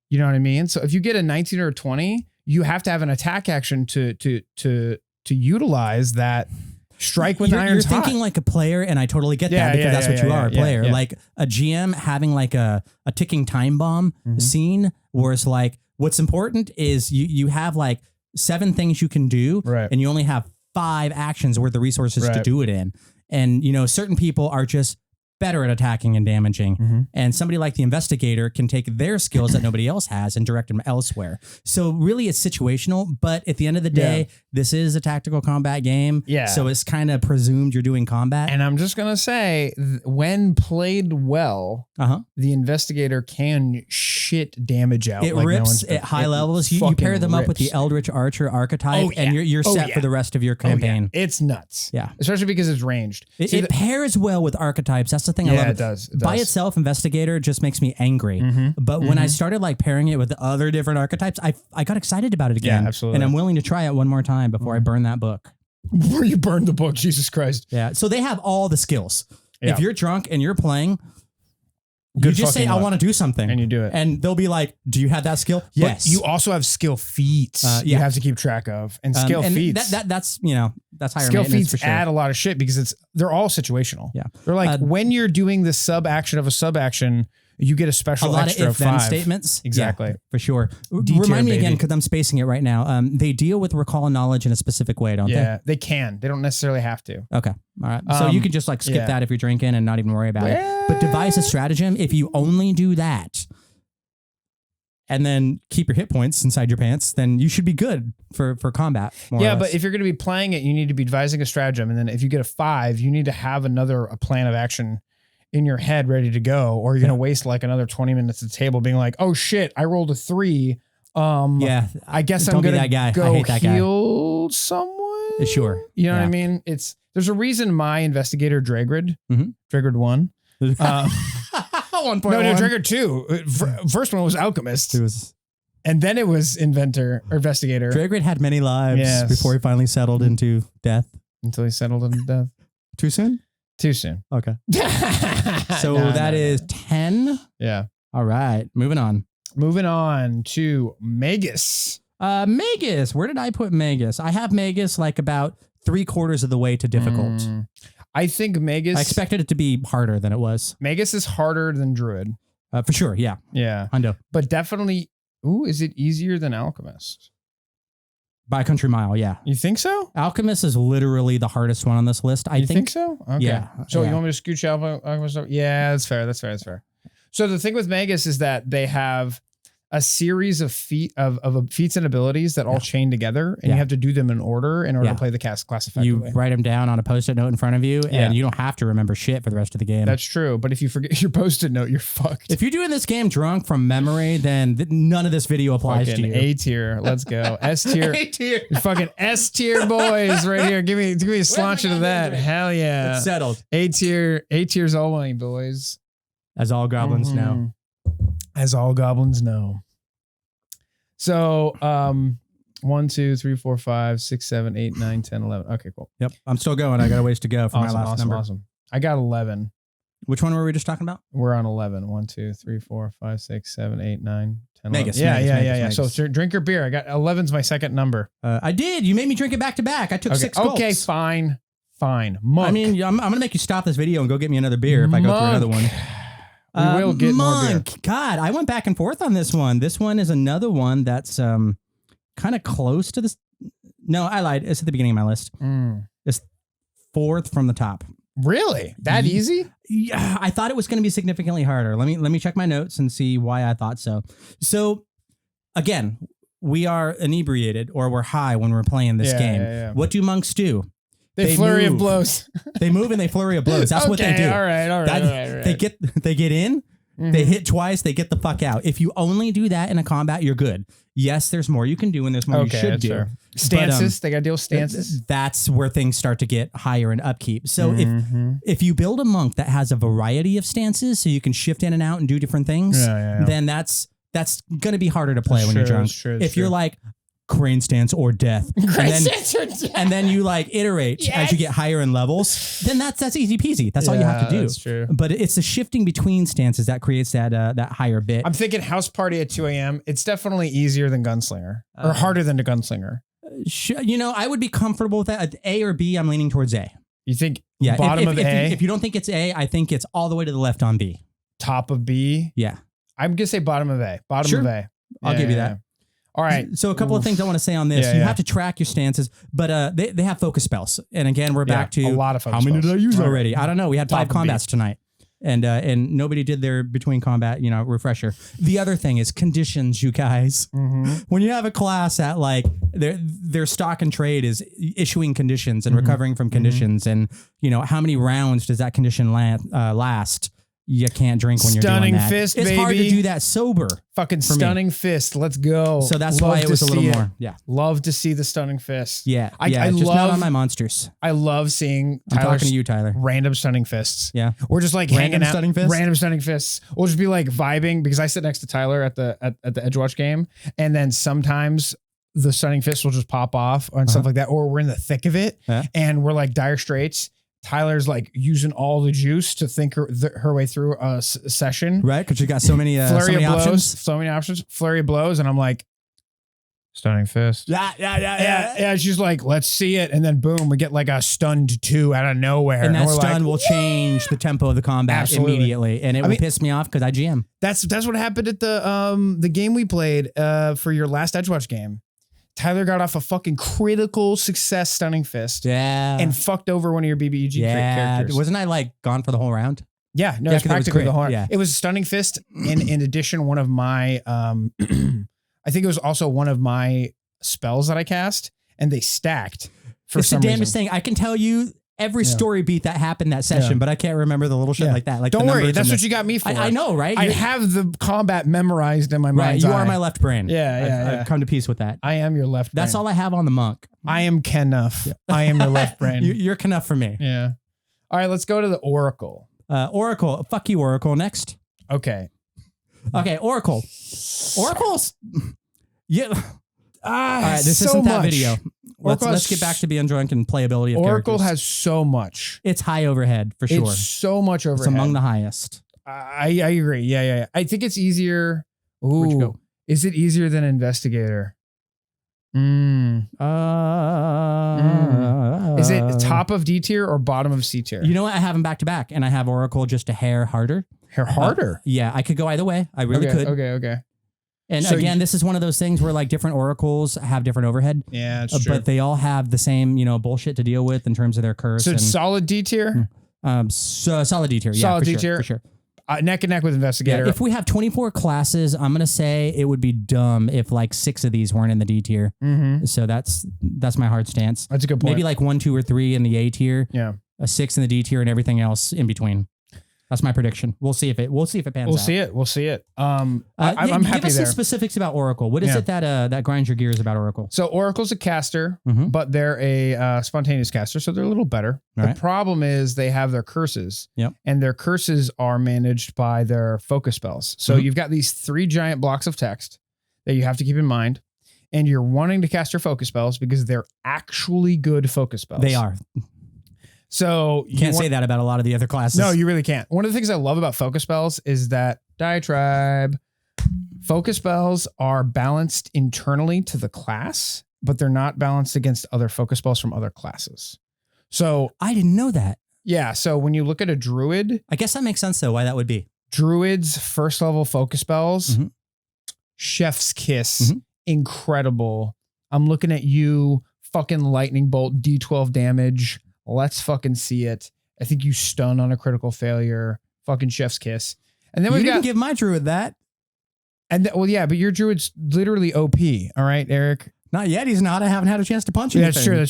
You know what I mean? So if you get a 19 or a 20, you have to have an attack action to utilize that. Strike with irons hot. You're thinking like a player, and I totally get that, because that's what you are, a player. Like a GM having like a ticking time bomb scene, where it's like, what's important is you have like 7 things you can do, and you only have 5 actions worth of resources to do it in. And, certain people are just better at attacking and damaging. And somebody like the Investigator can take their skills that nobody else has and direct them elsewhere. So really it's situational, but at the end of the day, this is a tactical combat game. Yeah. So it's kind of presumed you're doing combat. And I'm just going to say, when played well, the Investigator can shit damage out. It rips at high levels. You pair them up with the Eldritch Archer archetype, and you're set for the rest of your campaign. It's nuts. Yeah. Especially because it's ranged. It pairs well with archetypes. That's the the thing I love. It does. By itself, Investigator just makes me angry. But when I started like pairing it with the other different archetypes, I got excited about it again. Yeah, absolutely. And I'm willing to try it one more time before I burn that book. Before you burn the book, Jesus Christ. Yeah. So they have all the skills. Yeah. If you're drunk and you're playing, you just say, I want to do something. And you do it. And they'll be like, do you have that skill? Yes. But you also have skill feats you have to keep track of. And skill feats. That's higher skill feats for sure. Add a lot of shit because they're all situational. Yeah. They're like when you're doing the sub action of a sub action, you get a special extra of 5 statements. Exactly. Yeah, for sure. Remind me again, because I'm spacing it right now. They deal with recall knowledge in a specific way, don't they? Yeah, they can. They don't necessarily have to. Okay. All right. So you can just like skip that if you're drinking and not even worry about it. But devise a stratagem. If you only do that and then keep your hit points inside your pants, then you should be good for combat. Yeah, but if you're going to be playing it, you need to be devising a stratagem. And then if you get a 5, you need to have a plan of action in your head ready to go, or you're going to waste like another 20 minutes at the table being like, oh shit, I rolled a 3. I guess I'm going to go heal someone. Sure. You know what I mean? There's a reason my Investigator Dragrid 1. 1.1. No, Dragrid 2. First one was Alchemist. And then it was Inventor or Investigator. Dragrid had many lives before he finally settled into death. Until he settled into death. Too soon? Too soon. Okay. So that is 10. Yeah. All right. Moving on. Moving on to Magus. Magus. Where did I put Magus? I have Magus like about 3/4 of the way to difficult. I think Magus. I expected it to be harder than it was. Magus is harder than Druid. For sure. Yeah. Yeah. Hundo. But definitely. Ooh, is it easier than Alchemist? By a country mile, yeah. You think so? Alchemist is literally the hardest one on this list. I think so? Okay. Yeah. So you want me to scooch Alchemist? Yeah, that's fair. That's fair. So the thing with Magus is that they have a series of feats and abilities that all chain together, and you have to do them in order to play the class effectively. You write them down on a Post-it note in front of you, and you don't have to remember shit for the rest of the game. That's true, but if you forget your Post-it note, you're fucked. If you're doing this game drunk from memory, then none of this video applies to you. A tier, let's go. S tier, A tier, fucking S tier boys right here. Give me a slanch of that. Hell yeah, it's settled. A tier's all money, boys. As all goblins know. As all goblins know. So, 1, 2, 3, 4, 5, 6, 7, 8, 9, 10, 11. Okay, cool. Yep. I'm still going. I got a ways to go for my last number. Awesome. I got 11. Which one were we just talking about? We're on 11. 1, 2, 3, 4, 5, 6, 7, 8, 9, 10, Magus. 11. Yeah. Magus. So drink your beer. I got 11's my second number. I did. You made me drink it back to back. I took 6 gulps. Okay, fine. Monk. I mean, I'm going to make you stop this video and go get me another beer if I go through another one. We will get more beer. God, I went back and forth on this one. This one is another one that's kind of close to this. No, I lied. It's at the beginning of my list. It's 4th from the top. Really? That easy? Yeah, I thought it was going to be significantly harder. Let me check my notes and see why I thought so. So, again, we are inebriated or we're high when we're playing this game. Yeah. What do monks do? They flurry of blows. They move and they flurry of blows. That's what they do. All right. They get in, they hit twice, they get the fuck out. If you only do that in a combat, you're good. Yes, there's more you can do and there's more you should do. Fair. Stances, they got to deal with stances. That's where things start to get higher in upkeep. So if you build a monk that has a variety of stances so you can shift in and out and do different things, then that's going to be harder to play when you're drunk. If you're like, crane stance or death. And then you like iterate as you get higher in levels, then that's easy peasy. That's all you have to do. That's true. But it's the shifting between stances that creates that higher bit. I'm thinking house party at 2 a.m. It's definitely easier than Gunslinger or harder than the Gunslinger. I would be comfortable with that. A or B, I'm leaning towards A. You think bottom of A? If you don't think it's A, I think it's all the way to the left on B. Top of B? Yeah. I'm going to say bottom of A. Bottom of A. I'll give you that. All right. So a couple of things I want to say on this. You have to track your stances, but they have focus spells. And again, we're back to a lot of focus how many spells. did I use already? I don't know. We had 5 combats tonight. And nobody did their between combat, refresher. The other thing is conditions, you guys. When you have a class that like their stock and trade is issuing conditions and recovering from conditions, and how many rounds does that condition last? You can't drink when you're doing Stunning that. fist, it's baby. hard to do that sober. Fucking stunning fist. Let's go. So that's why it was a little more. Yeah. Love to see the stunning fist. Yeah. I just love, not on my monsters. I love seeing I'm talking to you, Tyler. Random stunning fists. Yeah. We're just like random hanging out. Stunning fists? Random stunning fists. We'll just be like vibing because I sit next to Tyler at the Edgewatch game. And then sometimes the stunning fist will just pop off and stuff like that. Or we're in the thick of it and we're like dire straits. Tyler's like using all the juice to think her way through a session. Right. Because you got so many, options. So many options. Flurry of blows. And I'm like, stunning fist. Yeah. She's like, let's see it. And then boom, we get like a stunned 2 out of nowhere. And that stun will change the tempo of the combat immediately. And it will piss me off because I GM. That's what happened at the game we played for your last Edgewatch game. Tyler got off a fucking critical success stunning fist. Yeah. And fucked over one of your BBEG characters. Wasn't I like gone for the whole round? Yeah. No, it's practically the whole round. Yeah. It was a stunning fist. In addition, one of my, I think it was also one of my spells that I cast, and they stacked for some reason. It's the damnest thing. I can tell you every story beat that happened that session, but I can't remember the little shit like that. Like, don't worry, that's what you got me for. I know, right? I have the combat memorized in my mind's eye. You are my left brain. Yeah. I've come to peace with that. I am your left brain. That's all I have on the monk. I am Kenuff. Yeah. I am your left brain. You're Kenuff for me. Yeah. All right, let's go to the Oracle. Oracle. Fuck you, Oracle. Next. Okay, Oracle. Oracle's... Yeah. All right, this so isn't that much. video. Let's get back to being drunk and playability of Oracle characters. has so much. It's high overhead for sure. It's so much overhead. It's among the highest. I agree. Yeah. I think it's easier. Ooh, where'd you go? Is it easier than Investigator? Is it top of D tier or bottom of C tier? You know what? I have them back to back, and I have Oracle just a hair harder. Hair harder? Yeah, I could go either way. I really could. Okay. And so again, this is one of those things where like different oracles have different overhead. Yeah, it's true. But they all have the same, bullshit to deal with in terms of their curse. So it's solid D tier? Solid D tier. Yeah, solid D tier. For sure. Neck and neck with Investigator. Yeah, if we have 24 classes, I'm going to say it would be dumb if like 6 of these weren't in the D tier. Mm-hmm. So that's my hard stance. That's a good point. Maybe like 1, 2, or 3 in the A tier. Yeah. A 6 in the D tier and everything else in between. That's my prediction. We'll see if it pans out. We'll see it. I'm happy there. Give us some specifics about Oracle. What is it that grinds your gears about Oracle? So Oracle's a caster, but they're a spontaneous caster, so they're a little better. The problem is they have their curses, and their curses are managed by their focus spells. So you've got these 3 giant blocks of text that you have to keep in mind, and you're wanting to cast your focus spells because they're actually good focus spells. They are. So you can't say that about a lot of the other classes. No, you really can't. One of the things I love about focus spells is that diatribe. Focus spells are balanced internally to the class, but they're not balanced against other focus spells from other classes. So I didn't know that. Yeah. So when you look at a druid, I guess that makes sense though, why that would be. Druids, first level focus spells, chef's kiss, incredible. I'm looking at you, fucking lightning bolt, D12 damage. Let's fucking see it. I think you stun on a critical failure. Fucking chef's kiss. And then we didn't give my druid that. And yeah, but your druid's literally OP. All right, Erik. Not yet. He's not. I haven't had a chance to punch him. That's true.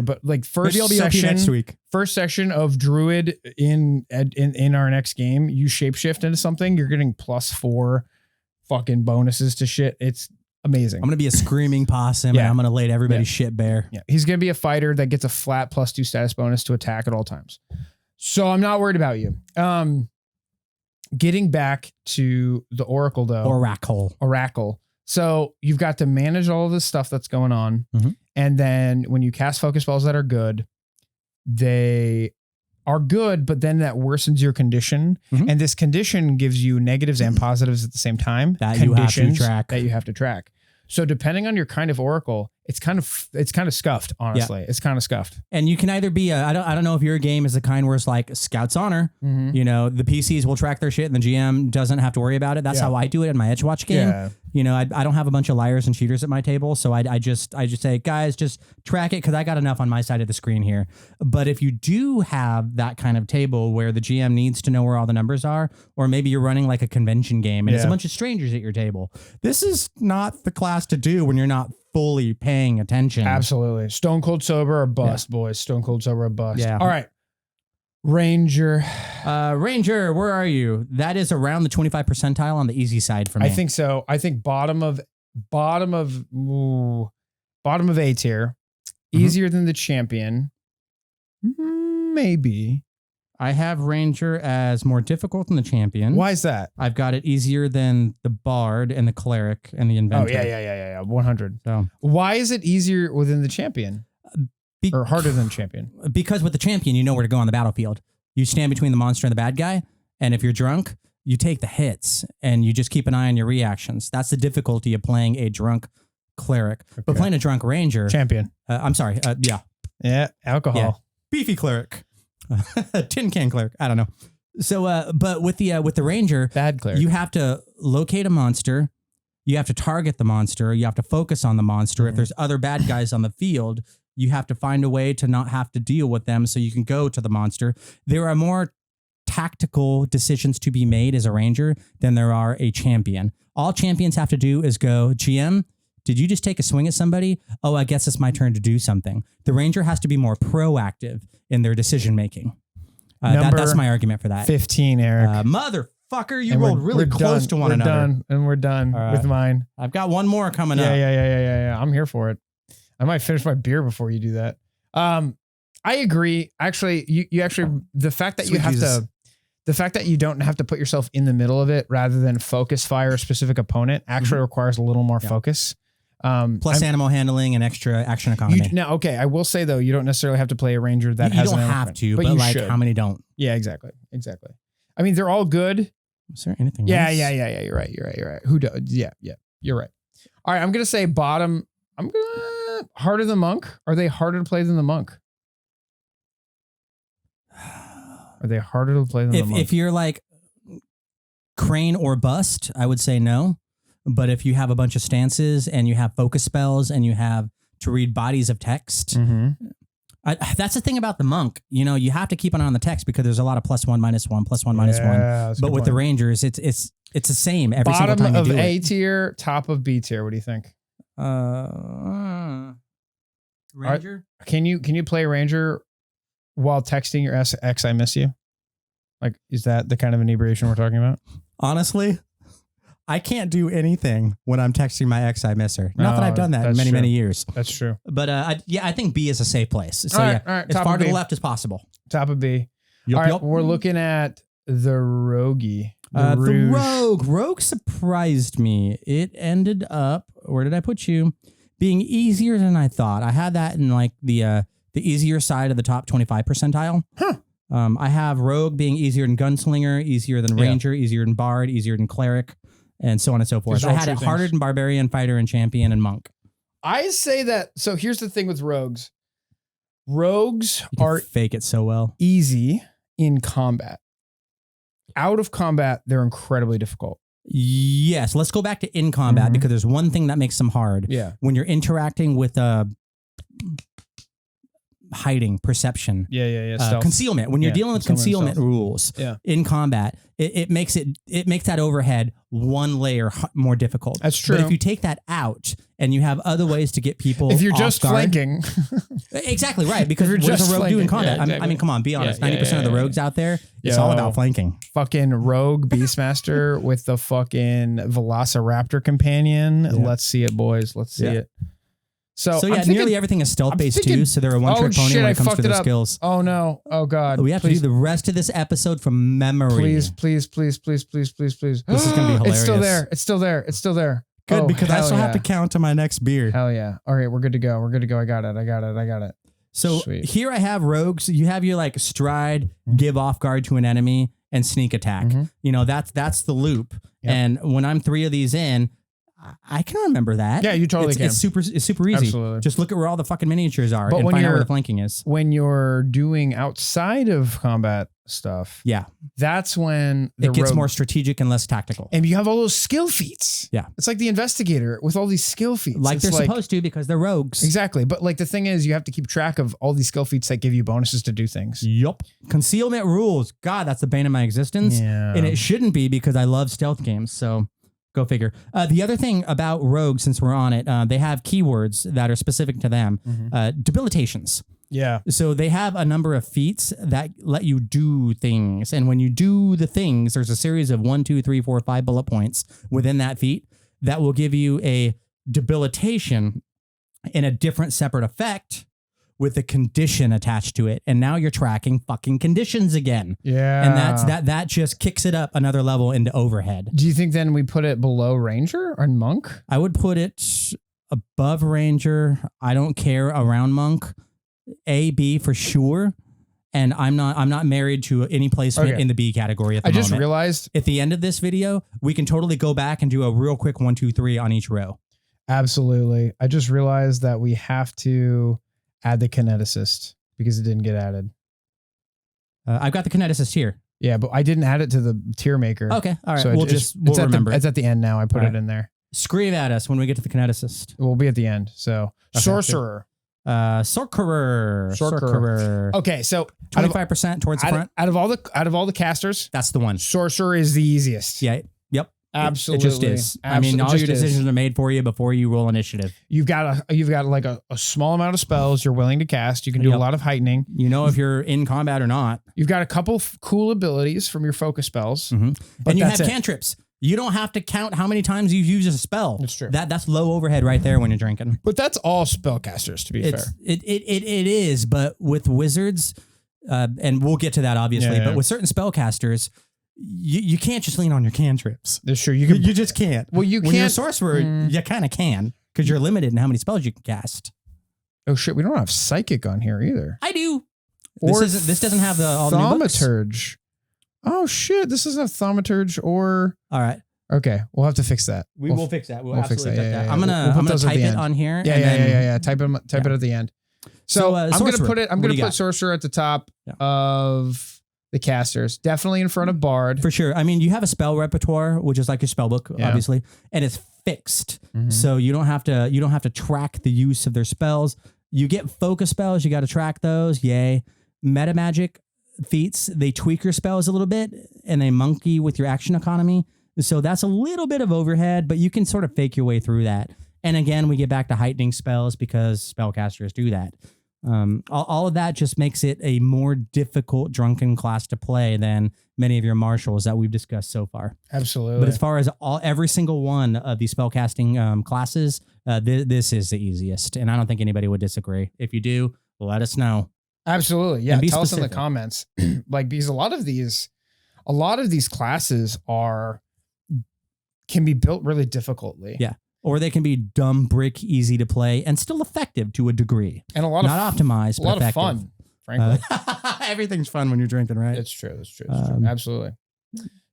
But like maybe I'll be OP next week. First section of druid in our next game, you shapeshift into something. You're getting +4 fucking bonuses to shit. It's amazing. I'm going to be a screaming possum and I'm going to lay everybody's shit bare. Yeah. He's going to be a fighter that gets a flat +2 status bonus to attack at all times. So I'm not worried about you. Getting back to the Oracle though. Oracle. So you've got to manage all of this stuff that's going on. And then when you cast focus spells that are good, they are good, but then that worsens your condition. And this condition gives you negatives and positives at the same time. That you have to track. So depending on your kind of Oracle, it's kind of scuffed, honestly. It's kind of scuffed. And you can either be I don't know if your game is the kind where it's like Scout's Honor. You know, the PCs will track their shit and the GM doesn't have to worry about it. That's how I do it in my Edgewatch game. Yeah. You know, I don't have a bunch of liars and cheaters at my table, so I just say, guys, just track it because I got enough on my side of the screen here. But if you do have that kind of table where the GM needs to know where all the numbers are, or maybe you're running like a convention game and it's a bunch of strangers at your table, this is not the class to do when you're not fully paying attention. Absolutely. Stone cold sober or bust, boys. Stone cold sober or bust. Yeah. All right. Ranger. Ranger, where are you? That is around the 25 percentile on the easy side for me. I think so. I think bottom of A tier. Easier than the champion. Maybe. I have Ranger as more difficult than the champion. Why is that? I've got it easier than the Bard and the Cleric and the Inventor. Oh, yeah. 100. So why is it easier within the champion? Or harder than the champion? Because with the champion, you know where to go on the battlefield. You stand between the monster and the bad guy, and if you're drunk, you take the hits, and you just keep an eye on your reactions. That's the difficulty of playing a drunk Cleric. Okay. But playing a drunk Ranger... Champion. I'm sorry. Yeah. Yeah, alcohol. Yeah. Beefy Cleric. Tin can Cleric. I don't know. So, but with the Ranger, bad Cleric, you have to locate a monster. You have to target the monster. You have to focus on the monster. If there's other bad guys on the field, you have to find a way to not have to deal with them so you can go to the monster. There are more tactical decisions to be made as a Ranger than there are a champion. All champions have to do is go, GM, did you just take a swing at somebody? Oh, I guess it's my turn to do something. The Ranger has to be more proactive in their decision making. That's my argument for that. 15, Erik. Motherfucker, you rolled really close to one another. We're done with mine. I've got one more coming up. Yeah. I'm here for it. I might finish my beer before you do that. I agree. Actually, you actually, the fact that the fact that you don't have to put yourself in the middle of it rather than focus fire a specific opponent actually requires a little more focus. Plus animal handling and extra action economy. Okay, I will say though, you don't necessarily have to play a Ranger that has. You don't have to, but like should. How many don't? Yeah, exactly. I mean, they're all good. Is there anything? Yeah. Else? You're right. Who does? Yeah. You're right. All right, I'm gonna say bottom. Harder than Monk. Are they harder to play than the Monk? Are they harder to play than the Monk? If you're like Crane or Bust, I would say no. But if you have a bunch of stances and you have focus spells and you have to read bodies of text, that's the thing about the Monk. You know, you have to keep an eye on the text because there's a lot of +1, -1, +1, But with the Rangers, it's the same every single time you do it. Bottom of A tier, top of B tier. What do you think? Ranger. Can you play Ranger while texting your ex? I miss you. Like, is that the kind of inebriation we're talking about? Honestly, I can't do anything when I'm texting my ex. I miss her. Not that I've done that in many years. That's true. But I think B is a safe place. So all right, as far to the left as possible. Top of B. Yep. We're looking at the Rogie. The Rogue surprised me. It ended up, where did I put you? Being easier than I thought. I had that in like the easier side of the top 25 percentile. I have Rogue being easier than Gunslinger, easier than Ranger, easier than Bard, easier than Cleric, and so on and so forth. I had it harder than Barbarian, Fighter, and Champion, and Monk. I say that. So here's the thing with Rogues. Rogues are fake it so well. Easy in combat. Out of combat, they're incredibly difficult. Yes, let's go back to in combat because there's one thing that makes them hard. Yeah. When you're interacting with hiding, perception. Concealment. When you're dealing with concealment rules in combat, it makes that overhead one layer more difficult. That's true. But if you take that out and you have other ways to get people if you're just flanking. Exactly right. Because what does a rogue do in combat? Exactly. I mean, come on, be honest. 90% of the rogues out there, it's all about flanking. Fucking rogue Beastmaster with the fucking Velociraptor companion. Yeah. Let's see it, boys. Let's see it. So nearly everything is stealth based too. So they're a one-trick pony when it comes to their skills. Oh no! Oh god! We have to do the rest of this episode from memory. Please. This is gonna be hilarious. It's still there. Good, because I still have to count to my next beer. Hell yeah! All right, we're good to go. I got it. So here I have rogues. You have your like stride, give off guard to an enemy, and sneak attack. You know that's the loop. Yep. And when I'm 3 of these in, I can remember that. Yeah, you totally can. It's super easy. Absolutely. Just look at where all the fucking miniatures are and find out where the flanking is. When you're doing outside of combat stuff, that's when it gets more strategic and less tactical. And you have all those skill feats. Yeah. It's like the Investigator with all these skill feats. Like they're supposed to because they're rogues. Exactly. But like the thing is you have to keep track of all these skill feats that give you bonuses to do things. Yup. Concealment rules. God, that's the bane of my existence. Yeah. And it shouldn't be because I love stealth games. So go figure. The other thing about rogues, since we're on it, they have keywords that are specific to them. Debilitations. Yeah. So they have a number of feats that let you do things. And when you do the things, there's a series of 1, 2, 3, 4, 5 bullet points within that feat that will give you a debilitation in a different separate effect with a condition attached to it. And now you're tracking fucking conditions again. Yeah. And that just kicks it up another level into overhead. Do you think then we put it below Ranger or Monk? I would put it above Ranger. I don't care around Monk. A, B for sure. And I'm not married to any placement in the B category at the moment. I just realized at the end of this video, we can totally go back and do a real quick 1, 2, 3 on each row. Absolutely. I just realized that we have to add the Kineticist because it didn't get added. I've got the Kineticist here. Yeah, but I didn't add it to the tier maker. Okay. All right. So we'll remember it's at the end now. I put it in there. Scream at us when we get to the Kineticist. We'll be at the end. So Sorcerer. Sorcerer. Okay, so 25% towards the front. Out of all the casters, that's the one. Sorcerer is the easiest. Yeah. Yep. Absolutely. It just is. I mean, all your decisions are made for you before you roll initiative. You've got like a small amount of spells you're willing to cast. You can do a lot of heightening. You know if you're in combat or not. You've got a couple cool abilities from your focus spells. Mm-hmm. And you have cantrips. You don't have to count how many times you've used a spell. That's true. That's low overhead right there when you're drinking. But that's all spellcasters, to be fair. It is, but with wizards, and we'll get to that obviously, but with certain spellcasters, you can't just lean on your cantrips. That's true. You just can't. Well, you when can't. You're a sorcerer, you kind of can because you're limited in how many spells you can cast. Oh shit, we don't have psychic on here either. I do. Or this doesn't have all the new books. Thaumaturge. Oh shit, this doesn't have Thaumaturge or. All right. Okay, we'll have to fix that. We'll fix that. We'll absolutely fix that. Yeah. I'm gonna type it on here. Yeah. Type it at the end. So I'm gonna put it. I'm gonna put Sorcerer at the top of the casters, definitely in front of Bard for sure. I mean, you have a spell repertoire, which is like your spell book, obviously, and it's fixed, so you don't have to track the use of their spells. You get focus spells, you got to track those. Yay, meta magic feats, they tweak your spells a little bit, and they monkey with your action economy. So that's a little bit of overhead, but you can sort of fake your way through that. And again, we get back to heightening spells because spellcasters do that. All of that just makes it a more difficult drunken class to play than many of your marshals that we've discussed so far. Absolutely. But as far as every single one of these spellcasting classes, this is the easiest. And I don't think anybody would disagree. If you do, let us know. Absolutely. Yeah. Tell us in the comments. Because a lot of these classes can be built really difficultly. Yeah. Or they can be dumb brick, easy to play, and still effective to a degree. And not optimized, but effective. A lot of fun, frankly. Everything's fun when you're drinking, right? That's true. That's true. Absolutely.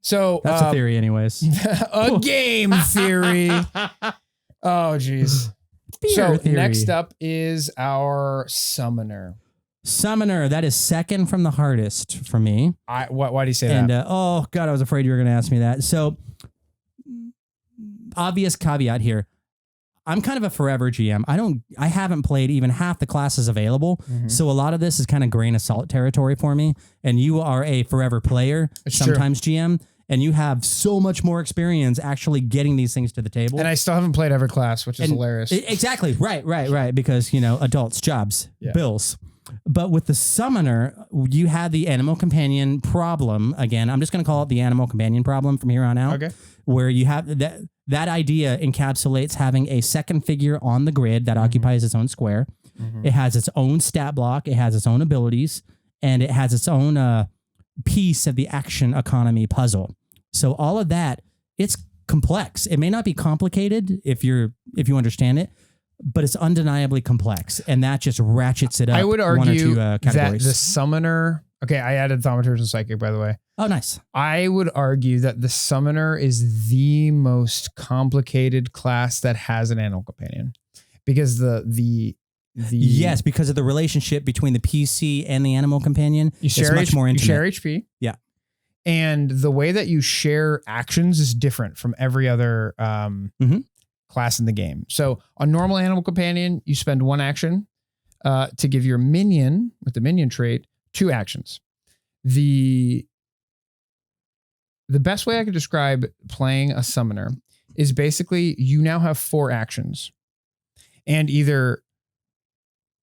So that's a theory, anyways. A game theory. Oh, geez. Theory. Next up is our Summoner. Summoner, that is second from the hardest for me. Why do you say that? And oh God, I was afraid you were going to ask me that. So obvious caveat here. I'm kind of a forever GM. I haven't played even half the classes available. So a lot of this is kind of grain of salt territory for me. And you are a forever player, sometimes GM, and you have so much more experience actually getting these things to the table. And I still haven't played every class, which is hilarious. Exactly. Right. Because, adults, jobs, bills. But with the Summoner, you had the animal companion problem. Again, I'm just going to call it the animal companion problem from here on out. Okay. Where you have that idea encapsulates having a second figure on the grid that occupies its own square. It has its own stat block. It has its own abilities, and it has its own piece of the action economy puzzle. So all of that, it's complex. It may not be complicated if you understand it, but it's undeniably complex, and that just ratchets it up. I would argue one or two, that the Summoner. Okay, I added Thaumaturge and Psychic, by the way. Oh, nice. I would argue that the Summoner is the most complicated class that has an animal companion, because yes, because of the relationship between the PC and the animal companion. It's much more intimate. You share HP. Yeah. And the way that you share actions is different from every other class in the game. So a normal animal companion, you spend one action to give your minion with the minion trait 2 actions. The best way I could describe playing a Summoner is basically you now have 4 actions, and either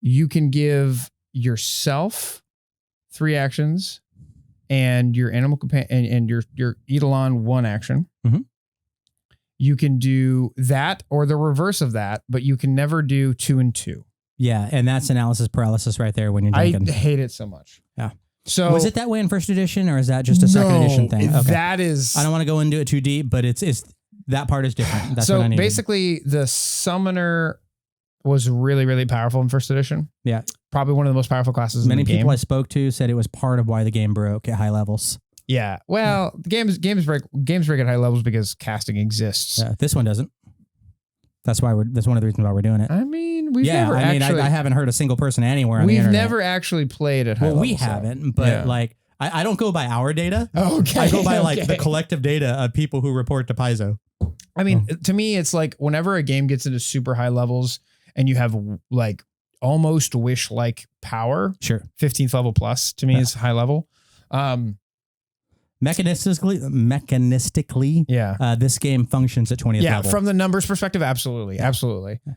you can give yourself 3 actions and your animal companion and your Eidolon 1 action. Mm-hmm. You can do that or the reverse of that, but you can never do 2 and 2. Yeah, and that's analysis paralysis right there when you're drinking. I hate it so much. Yeah. So was it that way in first edition, or is that just a second edition thing? Okay. That is. I don't want to go into it too deep, but it's that part is different. That's so what I needed. Basically, the summoner was really, really powerful in first edition. Yeah, probably one of the most powerful classes. Many in the game. people I spoke to said it was part of why the game broke at high levels. Yeah, well, the games break at high levels because casting exists. Yeah, this one doesn't. That's why that's one of the reasons why we're doing it. I mean, we've never actually. I haven't heard a single person anywhere on the internet. We've never actually played at high levels. Well, we haven't, but like I don't go by our data. Okay, I go by like the collective data of people who report to Paizo. I mean, to me, it's like whenever a game gets into super high levels and you have like almost wish-like power. Sure, 15th level plus to me is high level. Mechanistically, this game functions at 20th level. Yeah, from the numbers perspective, absolutely.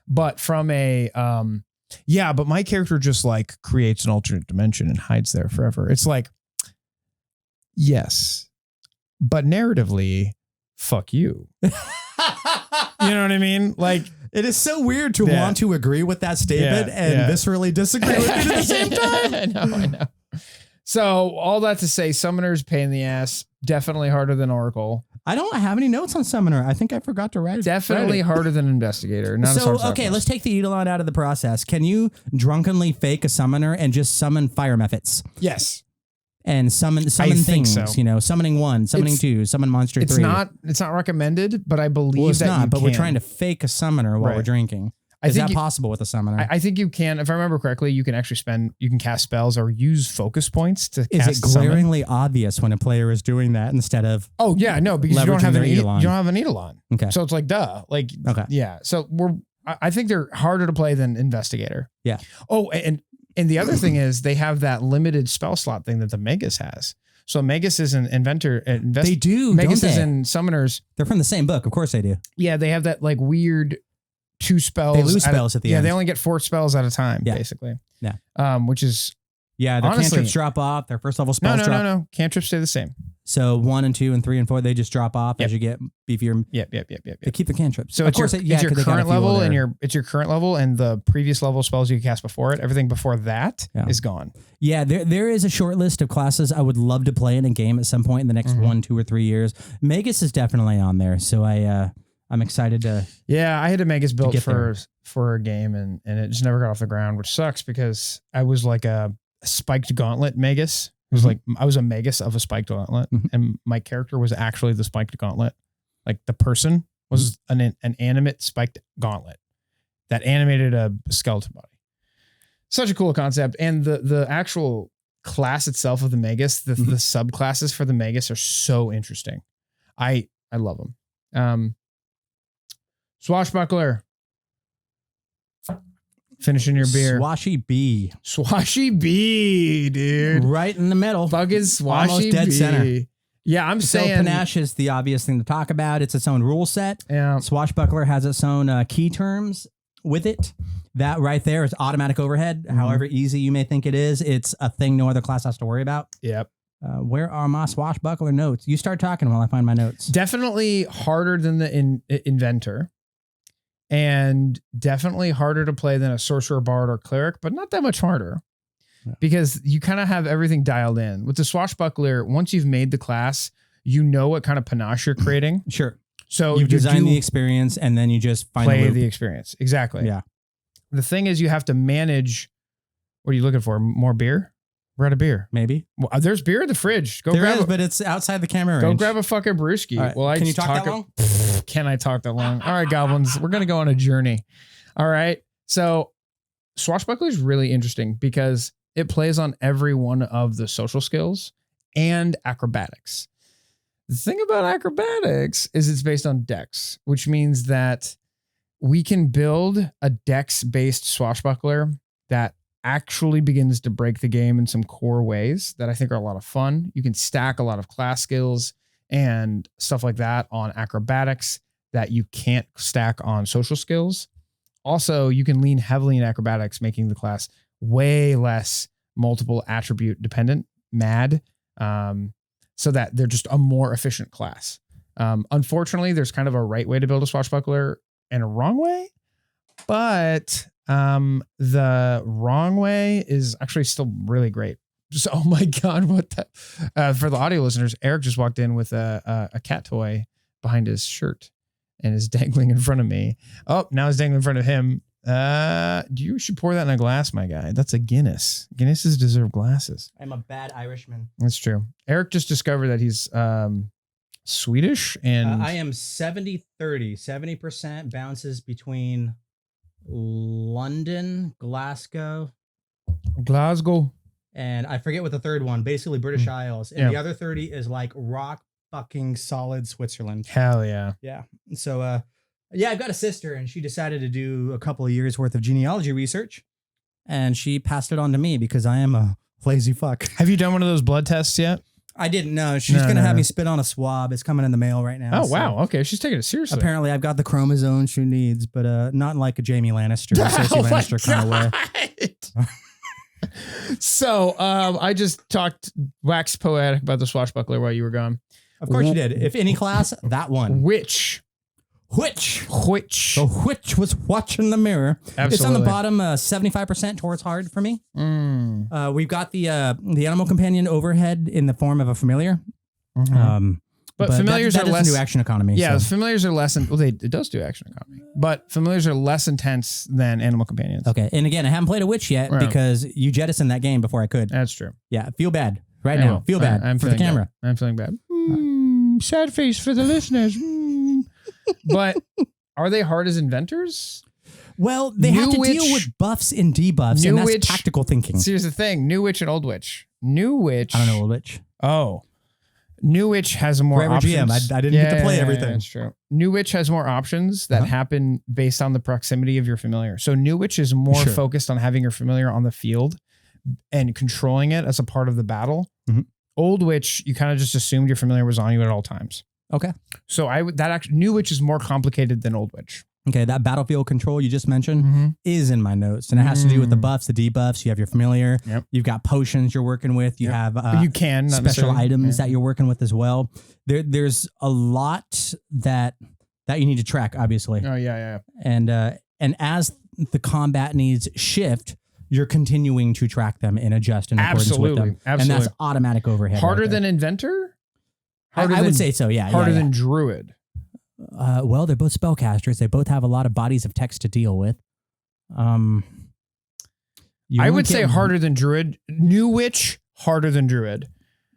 But from a, but my character just like creates an alternate dimension and hides there forever. It's like, yes, but narratively, fuck you. You know what I mean? Like, it is so weird to want to agree with that statement and viscerally disagree with it at the same time. I know. So all that to say, Summoner's pain in the ass, definitely harder than Oracle. I don't have any notes on Summoner. I think I forgot to write it. Definitely harder than Investigator. Let's take the Eidolon out of the process. Can you drunkenly fake a Summoner and just summon fire methods? Yes. And summon things, so. Summoning 1, summoning 2, summon monster 3. It's not recommended, but I believe it's not, but we're trying to fake a Summoner while we're drinking. Is that possible with a Summoner? I think you can. If I remember correctly, you can cast spells or use focus points to cast. Is it glaringly obvious when a player is doing that instead of? Oh yeah, no, because you don't have an Eidolon. Okay, so it's like duh, like okay, yeah. So I think they're harder to play than Investigator. Yeah. Oh, and the other thing is they have that limited spell slot thing that the Magus has. So Magus is an Inventor. They do. Magus is in Summoners. They're from the same book, of course they do. Yeah, they have that like weird. 2 spells. They lose spells at the end. Yeah, they only get 4 spells at a time, basically. Yeah. Which is their cantrips drop off. Their first level spells drop. No. Cantrips stay the same. So 1 and 2 and 3 and 4 they just drop off as you get beefier. Yep. They keep the cantrips. So it's your current level and it's your current level and the previous level spells you cast before it. Everything before that is gone. Yeah, there is a short list of classes I would love to play in a game at some point in the next 1, 2, or 3 years. Magus is definitely on there. So I'm excited to. Yeah, I had a Magus built for a game and it just never got off the ground, which sucks because I was like a spiked gauntlet Magus. It was like I was a Magus of a spiked gauntlet, and my character was actually the spiked gauntlet. Like the person was an animate spiked gauntlet that animated a skeleton body. Such a cool concept, and the actual class itself of the Magus, the subclasses for the Magus are so interesting. I love them. Swashbuckler. Finishing your beer. Swashy B, dude. Right in the middle. Fucking Swashy almost dead B. center. Yeah, I'm saying. Panache is the obvious thing to talk about. It's its own rule set. Yeah. Swashbuckler has its own key terms with it. That right there is automatic overhead. However easy you may think it is, it's a thing no other class has to worry about. Yep. Where are my Swashbuckler notes? You start talking while I find my notes. Definitely harder than the Inventor. And definitely harder to play than a Sorcerer, Bard, or Cleric, but not that much harder because you kind of have everything dialed in. With the Swashbuckler, once you've made the class, you know what kind of panache you're creating. Sure. So you design the experience and then you just play the experience. Exactly. Yeah. The thing is you have to manage. What are you looking for? More beer? We're out of beer. Maybe. Well, there's beer in the fridge. But it's outside the camera range. Go grab a fucking brewski. Right. Well, can you talk that long? Can I talk that long? All right, goblins. We're going to go on a journey. All right. So Swashbuckler is really interesting because it plays on every one of the social skills and acrobatics. The thing about acrobatics is it's based on dex, which means that we can build a dex-based Swashbuckler that actually begins to break the game in some core ways that I think are a lot of fun. You can stack a lot of class skills and stuff like that on acrobatics that you can't stack on social skills. Also, you can lean heavily in acrobatics, making the class way less multiple attribute dependent, mad, so that they're just a more efficient class. Unfortunately, there's kind of a right way to build a swashbuckler and a wrong way, but the wrong way is actually still really great. Just, oh my God, what the, for the audio listeners, Erik just walked in with a cat toy behind his shirt and is dangling in front of me. Oh, now it's dangling in front of him. You should pour that in a glass, my guy. That's a Guinness. Guinnesses deserve glasses. I'm a bad Irishman. That's true. Erik just discovered that he's Swedish, and I am 70-30. 70% bounces between London, Glasgow, and I forget what the third one, basically British Isles. And the other 30 is like rock fucking solid Switzerland. Hell yeah. Yeah. So, yeah, I've got a sister, and she decided to do a couple of years worth of genealogy research, and she passed it on to me because I am a lazy fuck. Have you done one of those blood tests yet? I didn't know. She's going to have me spit on a swab. It's coming in the mail right now. Oh, wow. Okay. She's taking it seriously. Apparently, I've got the chromosomes she needs, but not in like a Jamie Lannister or Cersei Lannister kind of way. So I just waxed poetic about the swashbuckler while you were gone. Of course you did. If any class, that one. Which The which was watching the mirror. Absolutely. It's on the bottom, 75% towards hard for me. We've got the animal companion overhead in the form of a familiar. But familiars are less do action economy. Yeah, so. familiars are less. It does do action economy, but familiars are less intense than animal companions. Okay, and again, I haven't played a witch yet because you jettisoned that game before I could. That's true. Yeah, feel bad right now. Feel bad I'm for the camera. Bad. I'm feeling bad. Sad face for the listeners. But are they hard as inventors? Well, they have to deal with buffs and debuffs, and that's tactical thinking. So here's the thing: New Witch and Old Witch. New Witch. I don't know Old Witch. Oh, New Witch has more options. GM. I didn't get to play everything. That's true. New Witch has more options that happen based on the proximity of your familiar. So New Witch is more focused on having your familiar on the field and controlling it as a part of the battle. Old Witch, you kind of just assumed your familiar was on you at all times. Okay. So New Witch is more complicated than Old Witch. Okay, that battlefield control you just mentioned is in my notes, and it has to do with the buffs, the debuffs. You have your familiar. Yep. You've got potions you're working with. You have you can special items that you're working with as well. There's a lot that you need to track, obviously. Oh yeah. And as the combat needs shift, you're continuing to track them and adjust in accordance with them. Absolutely. And that's automatic overhead. Harder than Inventor? I would say so, yeah. Harder than Druid? Well, they're both spellcasters. They both have a lot of bodies of text to deal with. I would say harder than Druid. New Witch, harder than Druid.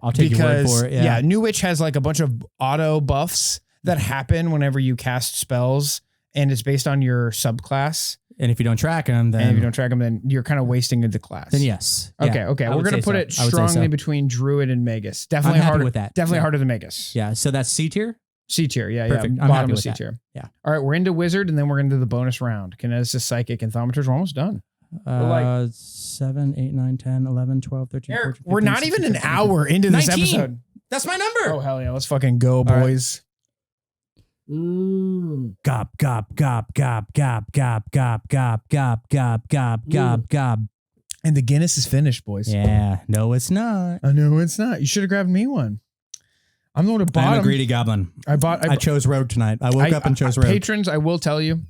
I'll take your word for it. Yeah, New Witch has like a bunch of auto buffs that happen whenever you cast spells, and it's based on your subclass. And if you don't track them, then you're kind of wasting the class. Then yes. Okay. We're gonna put it strongly between Druid and Magus. Definitely harder with that. Definitely harder than Magus. Yeah. So that's C tier. C tier. Yeah. Perfect. Yeah. I'm Bottom happy of with C that. tier. Yeah. All right. We're into Wizard, and then we're into the bonus round. Kineticist, Psychic, and Thaumaturge. We're almost done. 7, 8, 9, 10, 11, 12, 13, 14, 15, we're not 16, even 17, an hour into this 19. episode. That's my number. Oh hell yeah! Let's fucking go, boys. Gob, gob, gob, gob, gob, gob, gob, gob, gob, gob, gob, gob, gob. And the Guinness is finished, boys. Yeah. No, it's not. I know it's not. You should have grabbed me one. I'm the one who bought I'm a greedy goblin. I chose Rogue tonight. I woke up and chose Rogue. Patrons, I will tell you,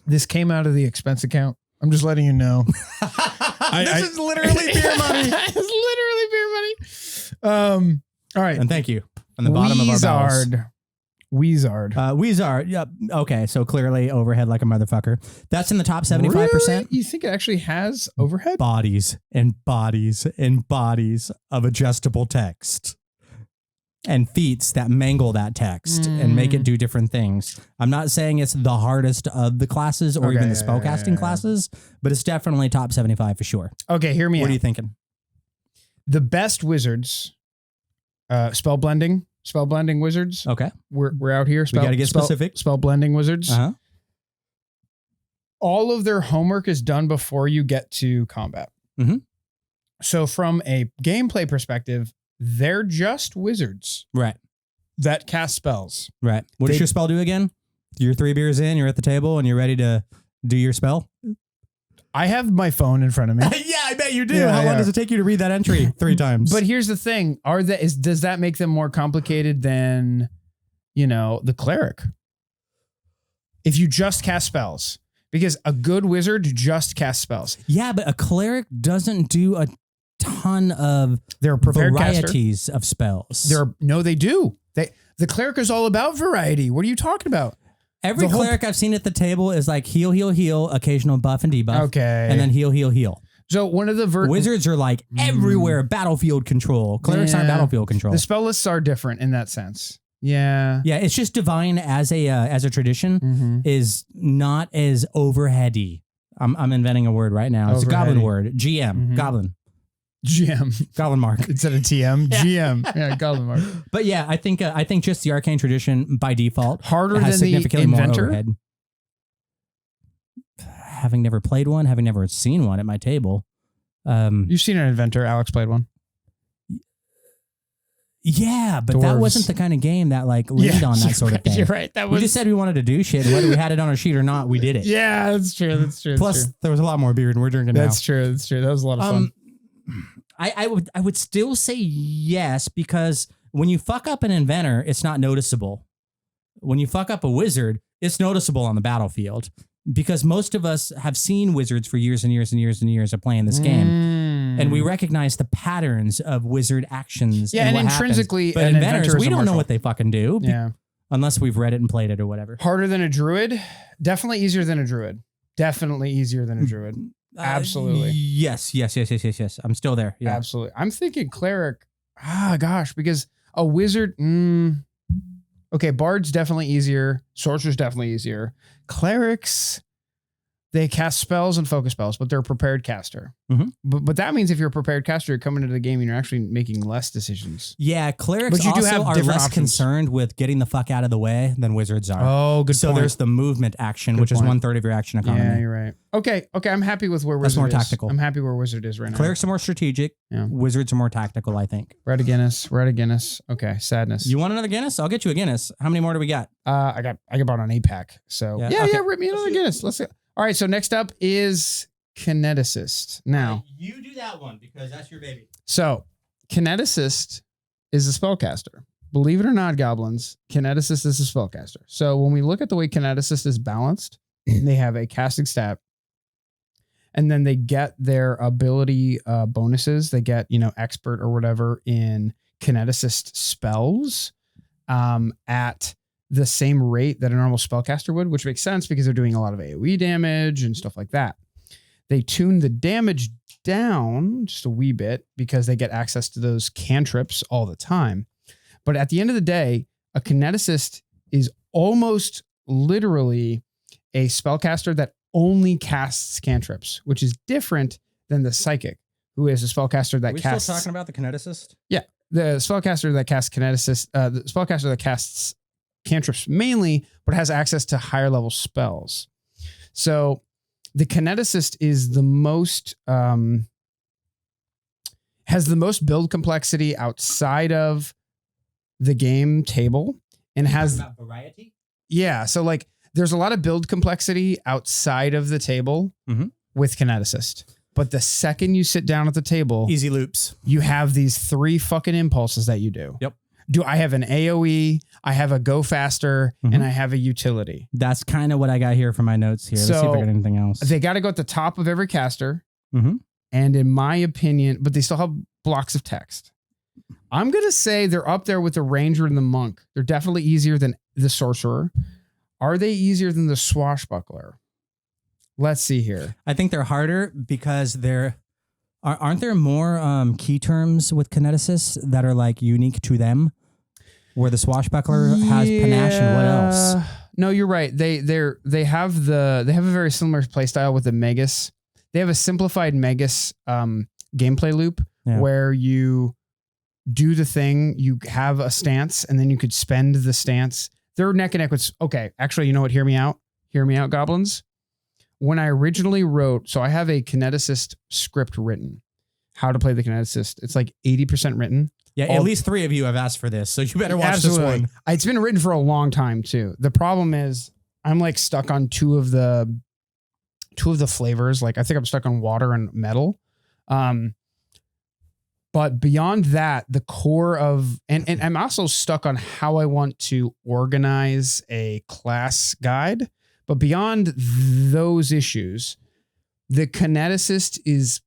this came out of the expense account. I'm just letting you know. This is literally beer money. It's literally beer money. All right. And thank you. On the bottom of our barrels. Weezard. Weezard. Yep. Okay. So clearly overhead like a motherfucker. That's in the top 75%. Really? You think it actually has overhead? Bodies and bodies and bodies of adjustable text. And feats that mangle that text and make it do different things. I'm not saying it's the hardest of the classes or even the spellcasting classes, but it's definitely top 75 for sure. Okay, hear me out. What are you thinking? The best wizards, spell blending wizards. Okay. We're out here. We got to get specific. Spell blending wizards. Uh-huh. All of their homework is done before you get to combat. Mm-hmm. So from a gameplay perspective, they're just wizards. Right. That cast spells. Right. What does your spell do again? You're 3 beers in, you're at the table, and you're ready to do your spell? I have my phone in front of me. Yeah, I bet you do. Yeah, How long does it take you to read that entry 3 times? But here's the thing. Does that make them more complicated than, the cleric? If you just cast spells, because a good wizard just casts spells. Yeah, but a cleric doesn't do a ton of they're prepared varieties of spells. They do. The cleric is all about variety. What are you talking about? Every cleric I've seen at the table is like heal, heal, heal, occasional buff and debuff. Okay. And then heal, heal, heal. So one of the wizards are like everywhere, battlefield control. Clerics aren't battlefield control. The spell lists are different in that sense. Yeah. Yeah, it's just divine as a tradition is not as overheady. I'm inventing a word right now. It's a goblin word. GM. Goblin. GM. Goblin mark. Instead of TM. GM. Yeah, goblin mark. But yeah, I think just the arcane tradition by default harder has than significantly the more Inventor? overhead. Having never played one, having never seen one at my table. You've seen an Inventor. Alex played one. Yeah, but that wasn't the kind of game that leaned on that sort of thing. You're right. We just said we wanted to do shit. Whether we had it on our sheet or not, we did it. Yeah, that's true. Plus, there was a lot more beer than we're drinking now. That's true. That was a lot of fun. I would still say yes, because when you fuck up an Inventor, it's not noticeable. When you fuck up a wizard, it's noticeable on the battlefield. Because most of us have seen wizards for years and years and years and years of playing this game. And we recognize the patterns of wizard actions. Yeah, and intrinsically, but inventors, we don't know what they fucking do. Yeah. Unless we've read it and played it or whatever. Harder than a druid? Definitely easier than a druid. Definitely easier than a druid. Absolutely. Yes. I'm still there. Yeah. Absolutely. I'm thinking cleric. Because a wizard. Okay, bard's definitely easier. Sorcerer's definitely easier. Clerics, they cast spells and focus spells, but they're a prepared caster. But that means if you're a prepared caster, you're coming into the game and you're actually making less decisions. Yeah, clerics also are less concerned with getting the fuck out of the way than wizards are. Oh, good point. So there's the movement action, which is 1/3 of your action economy. Yeah, you're right. Okay, I'm happy with where wizard is. That's more tactical. I'm happy where wizard is right now. Clerics are more strategic. Yeah. Wizards are more tactical, I think. We're at a Guinness. Okay, sadness. You want another Guinness? I'll get you a Guinness. How many more do we got? I got bought on 8-pack. So yeah, rip me another Guinness. Let's go. All right, so next up is Kineticist. Now, you do that one because that's your baby. So, Kineticist is a spellcaster. Believe it or not, goblins, Kineticist is a spellcaster. So, when we look at the way Kineticist is balanced, they have a casting stat, and then they get their ability bonuses. They get, expert or whatever in Kineticist spells at the same rate that a normal spellcaster would, which makes sense because they're doing a lot of AoE damage and stuff like that. They tune the damage down just a wee bit because they get access to those cantrips all the time. But at the end of the day, a Kineticist is almost literally a spellcaster that only casts cantrips, which is different than the Psychic, who is a spellcaster that casts... Are we still talking about the Kineticist? Yeah. The spellcaster that casts Kineticist, the spellcaster that casts cantrips mainly, but has access to higher level spells. So the Kineticist is the most has the most build complexity outside of the game table, and has about variety. Yeah, so there's a lot of build complexity outside of the table with Kineticist. But the second you sit down at the table, easy loops. You have these 3 fucking impulses that you do. Yep. I have an AoE, I have a go faster, and I have a utility. That's kind of what I got here for my notes here. Let's see if I got anything else. They got to go at the top of every caster. And in my opinion, but they still have blocks of text. I'm going to say they're up there with the Ranger and the Monk. They're definitely easier than the Sorcerer. Are they easier than the Swashbuckler? Let's see here. I think they're harder because aren't there more key terms with Kineticists that are unique to them? Where the Swashbuckler has panache and what else? No, you're right. They have a very similar playstyle with the Magus. They have a simplified Magus gameplay loop where you do the thing, you have a stance, and then you could spend the stance. They're neck and neck with... Okay, actually, you know what? Hear me out, goblins. When I originally wrote... So I have a Kineticist script written. How to play the Kineticist. It's 80% written. Yeah, at least 3 of you have asked for this, so you better watch this one. It's been written for a long time, too. The problem is I'm stuck on 2 of the two of the flavors. Like I think I'm stuck on water and metal. But beyond that, the core of, and I'm also stuck on how I want to organize a class guide. But beyond those issues, the Kineticist is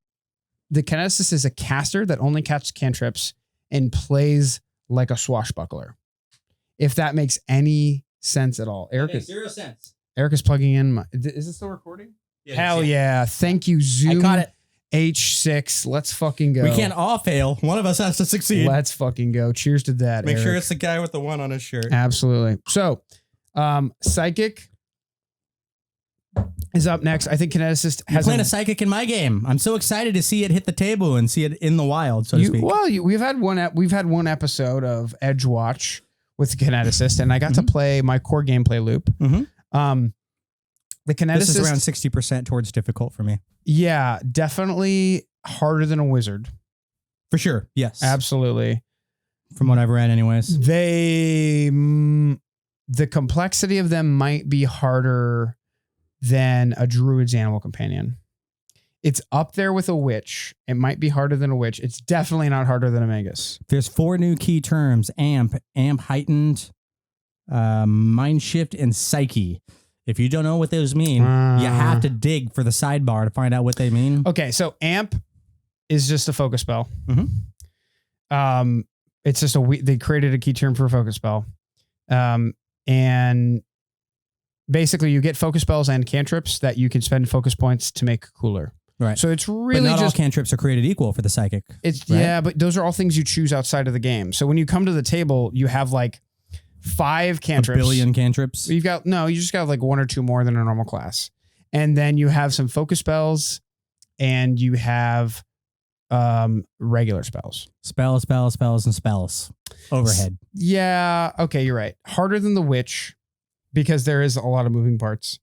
a caster that only casts cantrips and plays like a swashbuckler. If that makes any sense at all. Erik is 0 sense. Erik is plugging in. Is it still recording? Yeah, Hell yeah. Thank you, Zoom. I caught it. H6. Let's fucking go. We can't all fail. One of us has to succeed. Let's fucking go. Cheers to that. Make Erik. sure it's the guy with the 1 on his shirt. Absolutely. So, Psychic is up next. I think Kineticist has playing a Psychic in my game. I'm so excited to see it hit the table and see it in the wild, so to speak. Well, we've had one episode of Edge Watch with the Kineticist, and I got to play my core gameplay loop. The Kineticist, this is around 60% towards difficult for me. Yeah, definitely harder than a wizard. For sure. Yes. Absolutely. From what I've read anyways. The complexity of them might be harder than a druid's animal companion. It's up there with a witch. It might be harder than a witch. It's definitely not harder than a magus. There's 4 new key terms: amp heightened, mind shift, and psyche. If you don't know what those mean, you have to dig for the sidebar to find out what they mean. Okay, so amp is just a focus spell. It's just they created a key term for a focus spell. And basically you get focus spells and cantrips that you can spend focus points to make cooler. Right. So it's really but not just all cantrips are created equal for the Psychic. It's right? Yeah, but those are all things you choose outside of the game. So when you come to the table, you have like 5 cantrips. 1 billion cantrips. You just got like 1 or 2 more than a normal class. And then you have some focus spells and you have regular spells. Spells, and spells. Overhead. Yeah. Okay, you're right. Harder than the witch because there is a lot of moving parts.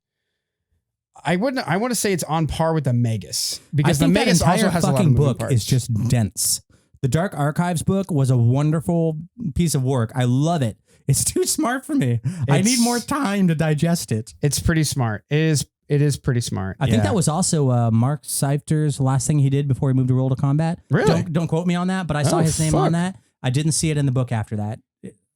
I want to say it's on par with the Magus because the Magus also has a lot of moving parts. Is just dense. The Dark Archives book was a wonderful piece of work. I love it. It's too smart for me. I need more time to digest it. It's pretty smart. It is pretty smart. I think that was also Mark Seifter's last thing he did before he moved to Roll to Combat. Really? Don't quote me on that, but I saw his name on that. I didn't see it in the book after that.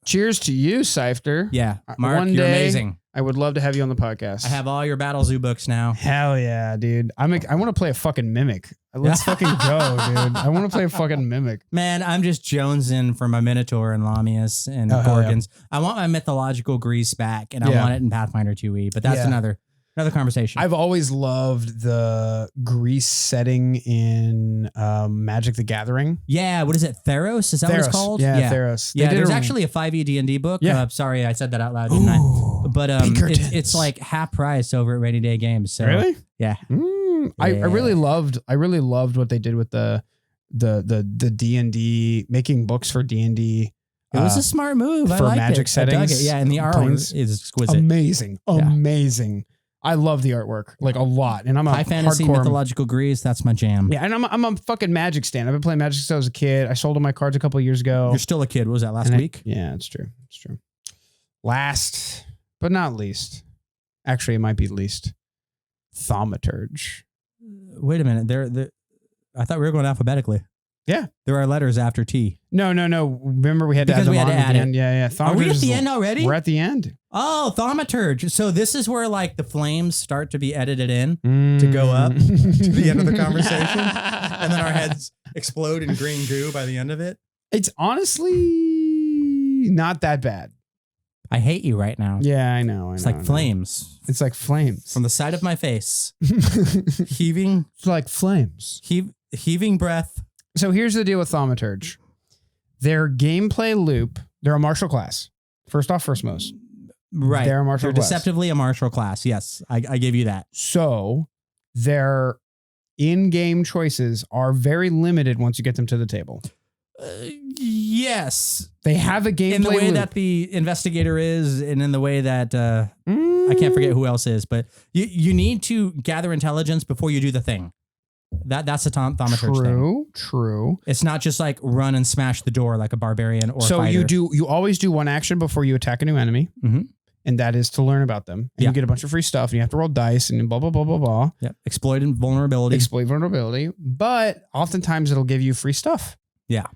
Cheers to you, Seifter. Yeah. Mark, you're amazing. I would love to have you on the podcast. I have all your Battle Zoo books now. Hell yeah, dude. I want to play a fucking mimic. Let's fucking go, dude. I want to play a fucking mimic. Man, I'm just jonesing for my Minotaur and Lamias and Gorgons. Yeah. I want my mythological grease back, and I want it in Pathfinder 2e, but that's another conversation. I've always loved the Greece setting in Magic the Gathering. Yeah, what is it? Theros? Is that what it's called? Yeah, Theros. Yeah, there's actually a 5e D&D book. Yeah. Sorry, I said that out loud, didn't I? But it's like half price over at Rainy Day Games. So, really? Yeah. I really loved what they did with the D&D, making books for D&D. It was a smart move. For Magic settings. I dug it. Yeah, and the art is exquisite. Amazing. I love the artwork like a lot, and I'm a high fantasy mythological Greece. That's my jam. Yeah, and I'm a fucking Magic stan. I've been playing Magic since I was a kid. I sold all my cards a couple of years ago. You're still a kid. What was that last week? Yeah, it's true. It's true. Last but not least, actually, it might be least. Thaumaturge. Wait a minute. I thought we were going alphabetically. Yeah, there are letters after T. No. Remember, we had to add them on at the end. Yeah. Are we at the end already? We're at the end. Oh, Thaumaturge. So this is where like the flames start to be edited in to go up to the end of the conversation, and then our heads explode in green goo by the end of it. It's honestly not that bad. I hate you right now. Yeah, I know. It's like flames. It's like flames from the side of my face, heaving. It's like flames. Heaving breath. So here's the deal with Thaumaturge. Their gameplay loop, they're a martial class. First off, first most. Right. They're a martial class. Deceptively a martial class. Yes, I give you that. So their in-game choices are very limited once you get them to the table. Yes. They have a gameplay in the way loop. that the investigator is, and in the way that I can't forget who else is, but you need to gather intelligence before you do the thing. That's the Thaumaturge thing. True. It's not just like run and smash the door like a barbarian or so fighter. you always do one action before you attack a new enemy. Mm-hmm. and that is to learn about them. And you get a bunch of free stuff, and you have to roll dice and blah, blah, blah, blah, blah. Yeah. Exploit vulnerability. Exploit vulnerability. But oftentimes it'll give you free stuff. Yeah.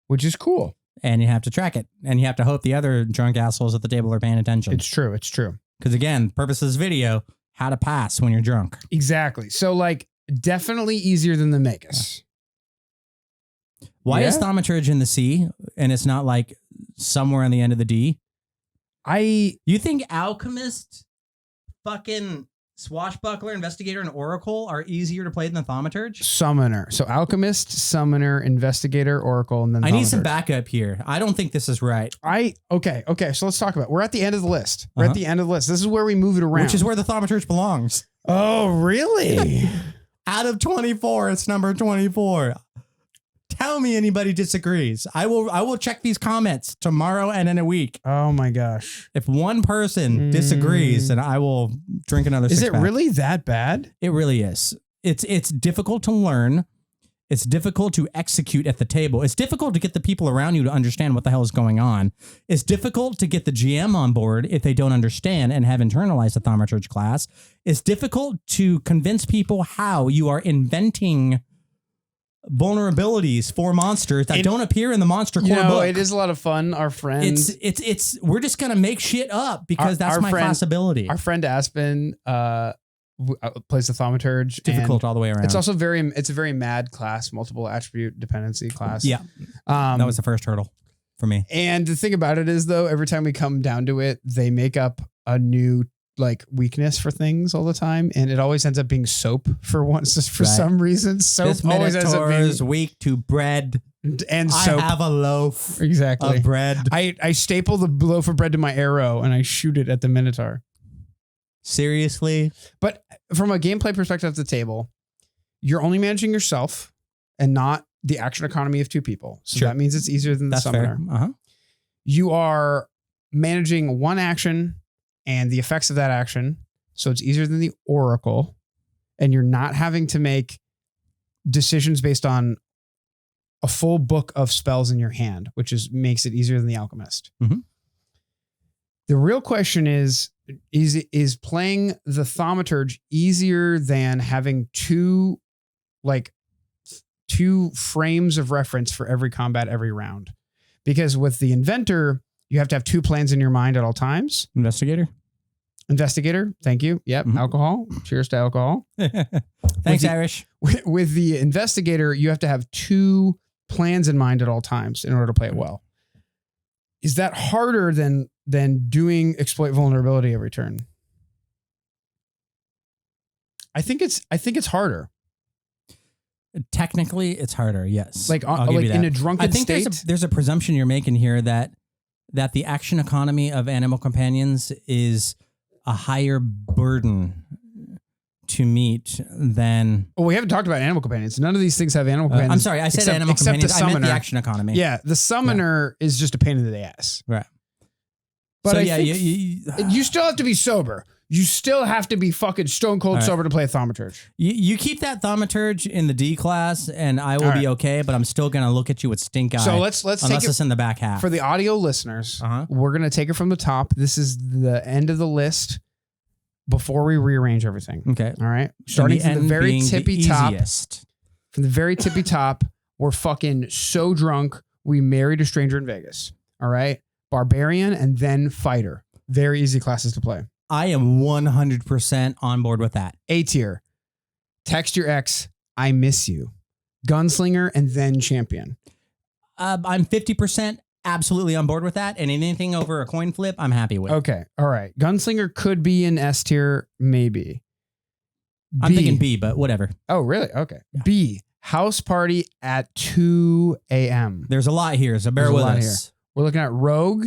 Which is cool. And you have to track it. And you have to hope the other drunk assholes at the table are paying attention. It's true. It's true. Because again, purpose of this video, how to pass when you're drunk. Exactly. So like definitely easier than the Magus. Why is Thaumaturge in the C and it's not like somewhere on the end of the D? You think Alchemist, fucking Swashbuckler, Investigator, and Oracle are easier to play than the Thaumaturge? Summoner. So Alchemist, Summoner, Investigator, Oracle, and then I need some backup here. I don't think this is right. Okay. So let's talk about it. We're at the end of the list. We're at the end of the list. This is where we move it around. Which is where the Thaumaturge belongs. Oh, really? Out of 24, it's number 24. Tell me anybody disagrees. I will check these comments tomorrow and in a week. Oh my gosh. If one person disagrees, then I will drink another six-pack. Is it really that bad? It really is. It's difficult to learn. It's difficult to execute at the table. It's difficult to get the people around you to understand what the hell is going on. It's difficult to get the GM on board if they don't understand and have internalized the Thaumaturge class. It's difficult to convince people how you are inventing vulnerabilities for monsters that don't appear in the monster core book. It is a lot of fun. Our friends, it's we're just gonna make shit up because that's my class ability. Our friend Aspen plays the Thaumaturge. Difficult all the way around. It's also it's a very mad class, multiple attribute dependency class. Yeah, that was the first hurdle for me. And the thing about it is, though, every time we come down to it, they make up a new like weakness for things all the time, and it always ends up being soap for once, just for some reason. Soap this always ends up being weak to bread and soap. I have a loaf of bread. I staple the loaf of bread to my arrow and I shoot it at the Minotaur. Seriously? But from a gameplay perspective at the table, you're only managing yourself and not the action economy of two people. So that means it's easier than the Summoner. You are managing one action and the effects of that action. So it's easier than the Oracle. And you're not having to make decisions based on a full book of spells in your hand, which makes it easier than the Alchemist. The real question is playing the Thaumaturge easier than having two frames of reference for every combat, every round? Because with the Inventor, you have to have two plans in your mind at all times. Investigator. Thank you. Yep. Alcohol. Cheers to alcohol. Thanks, Irish. With the Investigator, you have to have two plans in mind at all times in order to play it well. Is that harder than doing exploit vulnerability every turn? I think it's harder. Technically, it's harder. Yes. Like in a drunken state. I think there's a presumption you're making here that the action economy of animal companions is a higher burden to meet than... Well, we haven't talked about animal companions. None of these things have animal companions. I'm sorry, I said animal companions. I meant the action economy. Yeah, the Summoner is just a pain in the ass. Right. But so, you still have to be sober. You still have to be fucking stone cold sober to play a Thaumaturge. You keep that Thaumaturge in the D class, and I will be okay. But I'm still gonna look at you with stink eye. So let's take it's in the back half. For the audio listeners, we're gonna take it from the top. This is the end of the list before we rearrange everything. Okay. All right. Starting from the very tippy top. From the very tippy top, we're fucking so drunk. We married a stranger in Vegas. All right. Barbarian and then Fighter. Very easy classes to play. I am 100% on board with that. A tier. Text your ex, I miss you. Gunslinger and then Champion. I'm 50% absolutely on board with that. And anything over a coin flip, I'm happy with. Okay. All right. Gunslinger could be an S tier, maybe. I'm thinking B, but whatever. Oh, really? Okay. Yeah. B. House party at 2 a.m. There's a lot here, so bear with us. We're looking at Rogue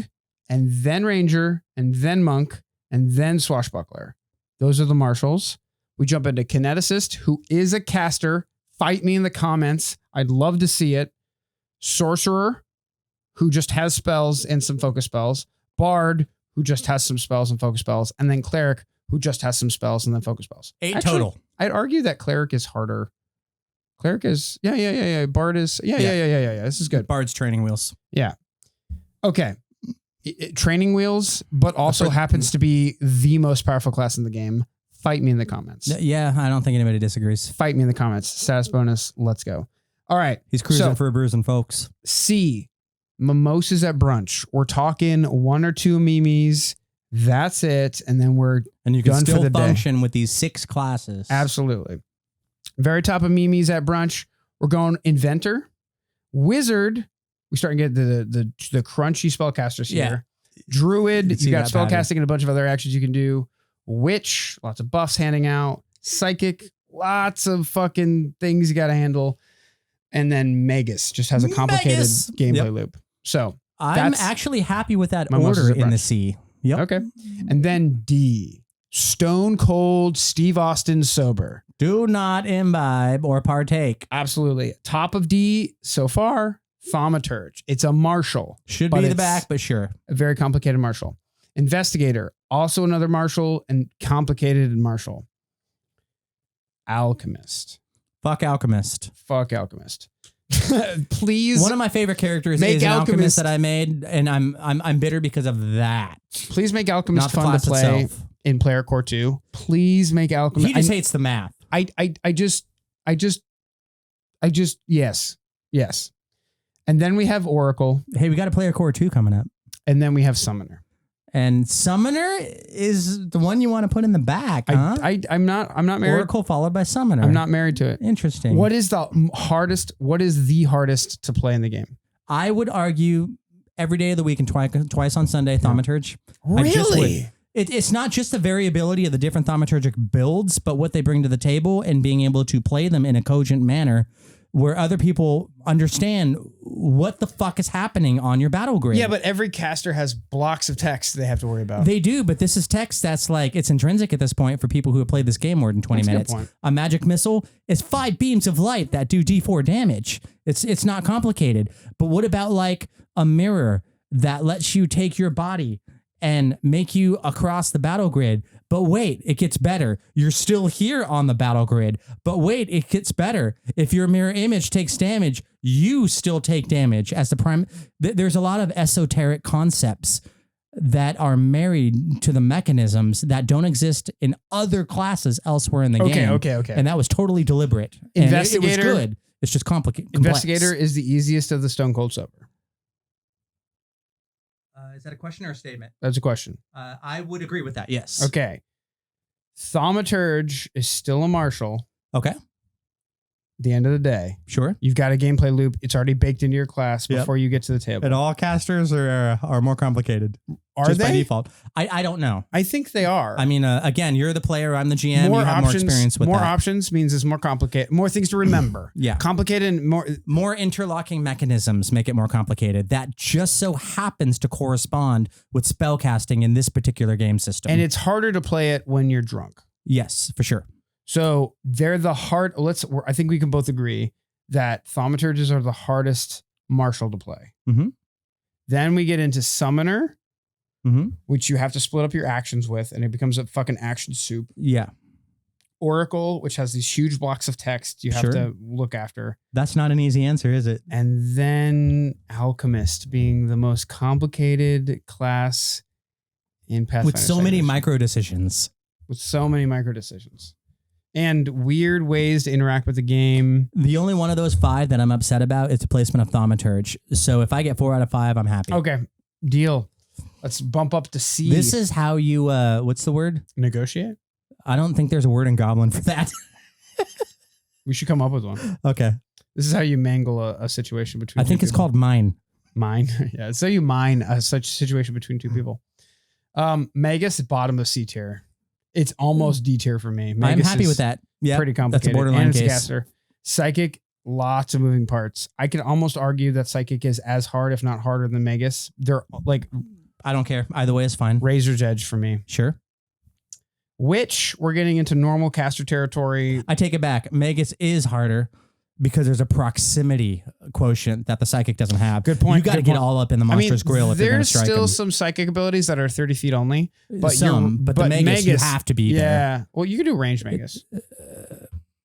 and then Ranger and then Monk and then Swashbuckler. Those are the marshals. We jump into Kineticist, who is a caster. Fight me in the comments. I'd love to see it. Sorcerer, who just has spells and some focus spells. Bard, who just has some spells and focus spells. And then Cleric, who just has some spells and then focus spells. 8 total. I'd argue that Cleric is harder. Cleric is, yeah. Bard is, yeah. This is good. Bard's training wheels. Yeah. Okay. training wheels, but also happens to be the most powerful class in the game. Fight me in the comments. Yeah, I don't think anybody disagrees. Fight me in the comments. Status bonus. Let's go. All right. He's cruising for a bruising, folks. C, mimosas at brunch. We're talking 1 or 2 mimes. That's it. And then you can done still for the function with these 6 classes. Absolutely. Very top of mimes at brunch. We're going Inventor. Wizard. We start to get the crunchy spellcasters here. Druid. You got spellcasting and a bunch of other actions you can do. Witch. Lots of buffs handing out. Psychic. Lots of fucking things you got to handle. And then Magus just has a complicated gameplay loop. So I'm actually happy with that order in the C. Yep. Okay. And then D, Stone Cold Steve Austin sober. Do not imbibe or partake. Absolutely. Top of D so far, Thaumaturge. It's a martial. Should be the back, but sure. A very complicated martial. Investigator, also another martial and complicated and martial. Alchemist. Fuck Alchemist. Fuck Alchemist. Please. One of my favorite characters is an Alchemist that I made, and I'm bitter because of that. Please make Alchemist fun to play in Player Core 2. Please make Alchemist. He just hates the math. Yes. And then we have Oracle. Hey, we got a Player Core 2 coming up. And then we have Summoner. And Summoner is the one you want to put in the back, huh? I'm not married. Oracle followed by Summoner. I'm not married to it. Interesting. What is the hardest to play in the game? I would argue every day of the week and twice on Sunday, Thaumaturge. Really? It's not just the variability of the different thaumaturgic builds, but what they bring to the table and being able to play them in a cogent manner where other people understand what the fuck is happening on your battle grid. Yeah, but every caster has blocks of text they have to worry about. They do, but this is text that's like, it's intrinsic at this point for people who have played this game more than 20 minutes. A magic missile is 5 beams of light that do D4 damage. It's not complicated. But what about like a mirror that lets you take your body and make you across the battle grid? But wait, it gets better. You're still here on the battle grid. But wait, it gets better. If your mirror image takes damage, you still take damage as the prime. There's a lot of esoteric concepts that are married to the mechanisms that don't exist in other classes elsewhere in the game. Okay. And that was totally deliberate. Investigator, and it was good. It's just complicated. Investigator is the easiest of the Stone Cold sober. Is that a question or a statement? That's a question. I would agree with that. Yes. Okay. Thaumaturge is still a martial. Okay. At the end of the day. Sure. You've got a gameplay loop. It's already baked into your class before you get to the table. And all casters are more complicated. Are just they? By default. I don't know. I think they are. I mean, again, you're the player. I'm the GM. You have more experience with more that. options means it's more complicated. More things to remember. Yeah. Complicated and more interlocking mechanisms make it more complicated. That just so happens to correspond with spellcasting in this particular game system. And it's harder to play it when you're drunk. Yes, for sure. So they're the hard. I think we can both agree that thaumaturges are the hardest martial to play. Mm-hmm. Then we get into Summoner, which you have to split up your actions with, and it becomes a fucking action soup. Yeah. Oracle, which has these huge blocks of text you have to look after. That's not an easy answer, is it? And then Alchemist being the most complicated class in Pathfinder. With so many micro decisions. And weird ways to interact with the game. The only one of those 5 that I'm upset about is the placement of Thaumaturge. So if I get 4 out of 5, I'm happy. Okay, deal. Let's bump up to C. This is how you, what's the word? Negotiate? I don't think there's a word in Goblin for that. We should come up with one. Okay. This is how you mangle a situation between I think it's called mine. Mine? Yeah, it's how you mine such situation between 2 people. Magus, bottom of C tier. It's almost D tier for me. Magus I'm happy with that. Yeah, pretty complicated. That's a borderline case. Caster. Psychic, lots of moving parts. I could almost argue that Psychic is as hard, if not harder, than Magus. They're like, I don't care. Either way is fine. Razor's edge for me. Sure. Witch, we're getting into normal caster territory. I take it back. Magus is harder because there's a proximity quotient that the Psychic doesn't have. Good point. You got to get all up in the monster's grill if you're going to strike him. There's still some psychic abilities that are 30 feet only. But but the Magus, you have to be there. Yeah. Well, you can do range Magus.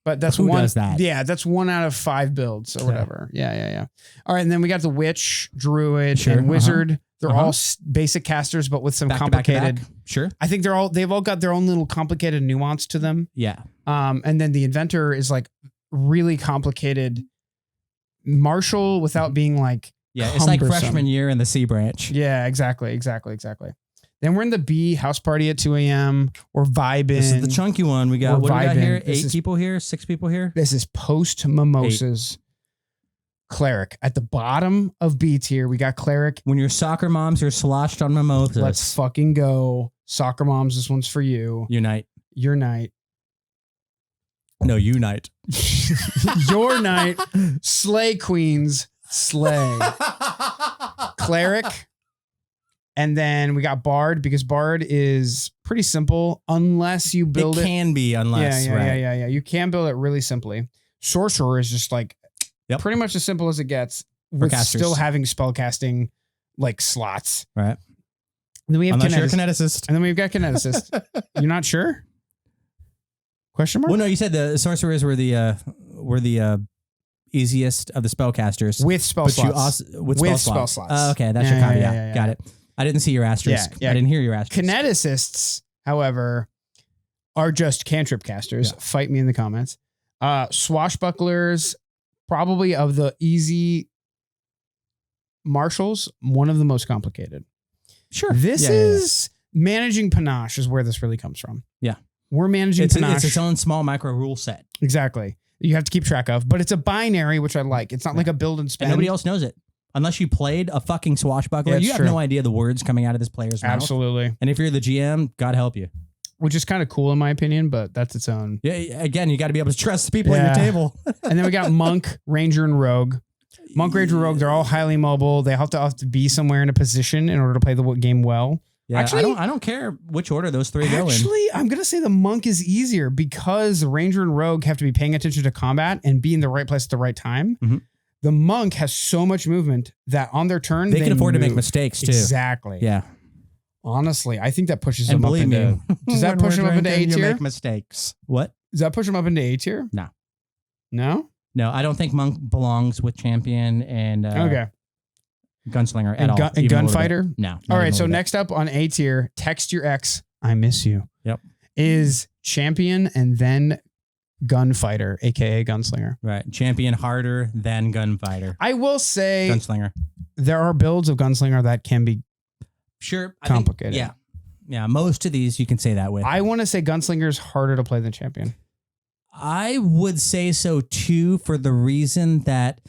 But that's Who one. Does that? Yeah, that's 1 out of 5 builds or whatever. Yeah. All right, and then we got the Witch, Druid, and Wizard. They're all basic casters, but with some complicated. Sure. I think they've all got their own little complicated nuance to them. Yeah. And then the Inventor is like really complicated martial without being like it's like freshman year in the C branch. Yeah, exactly. Then we're in the B house party at 2 a.m. We're vibing. This is the chunky one. We got, what do we got here? 8 people here? 6 people here? This is post mimosas. 8. Cleric. At the bottom of B tier, we got Cleric. When your soccer moms are sloshed on mimosas. Let's fucking go. Soccer moms, this one's for you. Unite. Your night. No, unite. Your night. Slay queens. Slay. Cleric. And then we got Bard, because Bard is pretty simple unless you build it. It can be unless. Yeah. You can build it really simply. Sorcerer is just like pretty much as simple as it gets with still having spellcasting like slots. Right. And then we have Kineticist. And then we've got Kineticist. You're not sure? Question mark? Well, no, you said the sorcerers were the easiest of the spellcasters. With spell slots. With spell slots. Okay, that's your caveat. Yeah. Got it. I didn't see your asterisk. I didn't hear your asterisk. Kineticists, however, are just cantrip casters. Yeah. Fight me in the comments. Swashbucklers, probably of the easy martials, one of the most complicated. Sure. This is managing panache is where this really comes from. Yeah. We're managing panache. It's its own small micro rule set. Exactly. You have to keep track of, but it's a binary, which I like. It's not like a build and spend. And nobody else knows it. Unless you played a fucking Swashbuckler, you have no idea the words coming out of this player's mouth. Absolutely. And if you're the GM, God help you. Which is kind of cool in my opinion, but that's its own. Yeah, again, you got to be able to trust the people at your table. And then we got Monk, Ranger, and Rogue. Monk, Ranger, Rogue, they're all highly mobile. They have to be somewhere in a position in order to play the game well. Yeah, actually, I don't care which order those three go in. Actually, I'm going to say the Monk is easier because Ranger and Rogue have to be paying attention to combat and be in the right place at the right time. Mm-hmm. The Monk has so much movement that on their turn, they can afford to make mistakes too. Exactly. Yeah. Honestly, I think that pushes them up into... Does that push them up into A tier? Make mistakes. What? Does that push them up into A tier? No. No? No, I don't think Monk belongs with Champion and Gunslinger at all. And Gunfighter? No. All right, so next up on A tier, text your ex, I miss you. Yep. Is Champion and then Gunfighter, aka Gunslinger. Right. Champion harder than Gunfighter. I will say Gunslinger. There are builds of Gunslinger that can be complicated. Yeah. Most of these you can say that with. I want to say Gunslinger is harder to play than Champion. I would say so too, for the reason that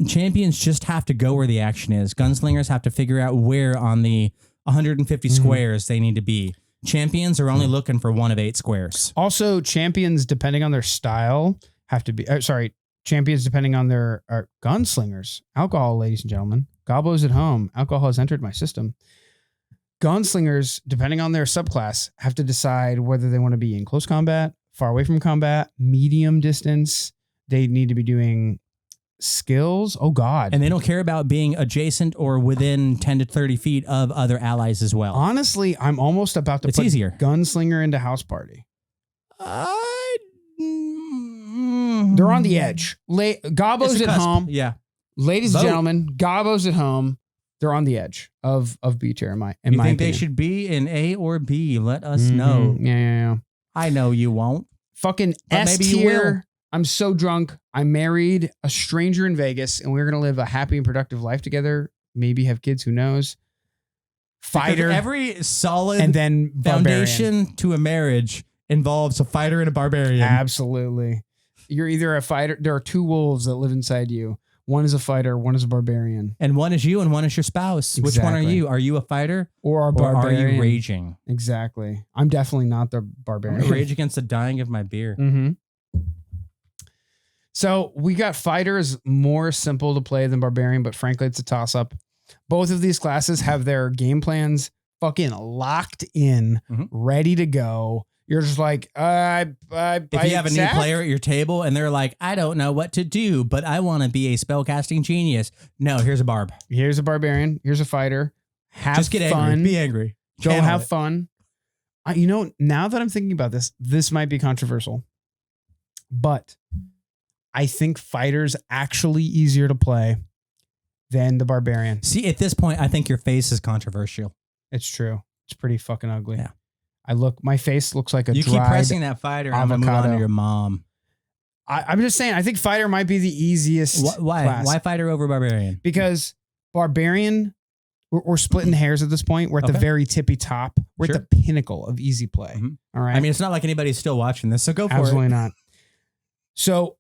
champions just have to go where the action is. Gunslingers have to figure out where on the 150 squares they need to be. Champions are only looking for 1 of 8 squares. Also, champions, depending on their style, have to be... champions, depending on their... Gunslingers. Alcohol, ladies and gentlemen. Gobos at home. Alcohol has entered my system. Gunslingers, depending on their subclass, have to decide whether they want to be in close combat, far away from combat, medium distance. They need to be doing skills. Oh, God. And they don't care about being adjacent or within 10 to 30 feet of other allies as well. Honestly, I'm almost about to put easier. Gunslinger into House Party. They're on the edge. Gobos at home. Yeah. Ladies and gentlemen, Gobos at home. They're on the edge of B tier in my opinion. They should be in A or B? Let us know. Yeah. I know you won't. Fucking S tier. I'm so drunk. I married a stranger in Vegas, and we're going to live a happy and productive life together. Maybe have kids, who knows? Fighter. Because every solid and then foundation to a marriage involves a fighter and a barbarian. Absolutely. You're either a fighter. There are 2 wolves that live inside you. One is a fighter, one is a barbarian. And one is you and one is your spouse. Exactly. Which one are you? Are you a fighter or a barbarian? Or are you raging? Exactly. I'm definitely not the barbarian. Rage against the dying of my beer. Mm-hmm. So we got fighter is more simple to play than barbarian, but frankly, it's a toss-up. Both of these classes have their game plans fucking locked in, ready to go. You're just like, if you have a new player at your table and they're like, I don't know what to do, but I want to be a spellcasting genius. No, here's a barb. Here's a barbarian. Here's a fighter. Just get fun. Angry. Be angry. Go have fun. Now that I'm thinking about this might be controversial, but I think fighter's actually easier to play then the Barbarian. See, at this point, I think your face is controversial. It's true. It's pretty fucking ugly. Yeah. My face looks like a You dried keep pressing that fighter. I'm going to move on to your mom. I'm just saying, I think fighter might be the easiest. Why? Class. Why fighter over Barbarian? Because Barbarian, we're splitting hairs at this point. We're at the very tippy top. We're at the pinnacle of easy play. All right. I mean, it's not like anybody's still watching this, so go for it. Absolutely not. So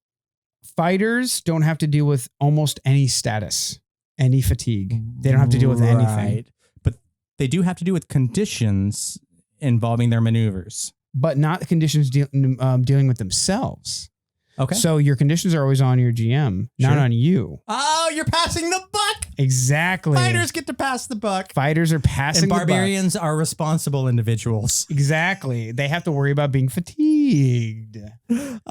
fighters don't have to deal with almost any status, any fatigue. They don't have to deal with anything. But they do have to do with conditions involving their maneuvers. But not conditions dealing with themselves. Okay. So your conditions are always on your GM, not on you. Oh, you're passing the buck. Exactly. Fighters get to pass the buck. Fighters are passing the buck. And barbarians are responsible individuals. Exactly. They have to worry about being fatigued.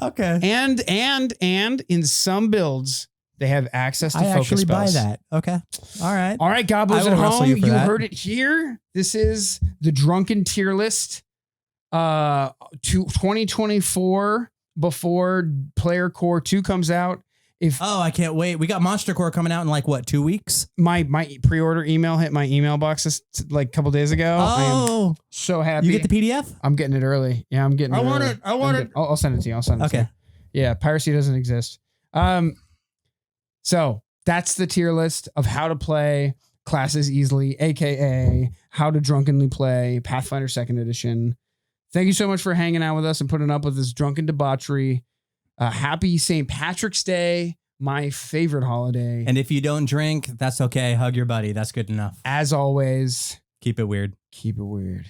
Okay. And in some builds, they have access to focus spells. I actually buy that. Okay. All right. All right, goblins at home. You heard it here. This is the drunken tier list. 2024 before Player Core 2 comes out. I can't wait. We got Monster Core coming out in like what, 2 weeks? My pre-order email hit my email box like a couple days ago. Oh, I am so happy. You get the PDF? I'm getting it early. Yeah, I'm getting it. I want it. I'll send it to you. I'll send it to you. Yeah, piracy doesn't exist. So that's the tier list of how to play classes easily, aka how to drunkenly play Pathfinder 2nd edition. Thank you so much for hanging out with us and putting up with this drunken debauchery. Happy St. Patrick's Day, my favorite holiday. And if you don't drink, that's okay. Hug your buddy. That's good enough. As always, keep it weird. Keep it weird.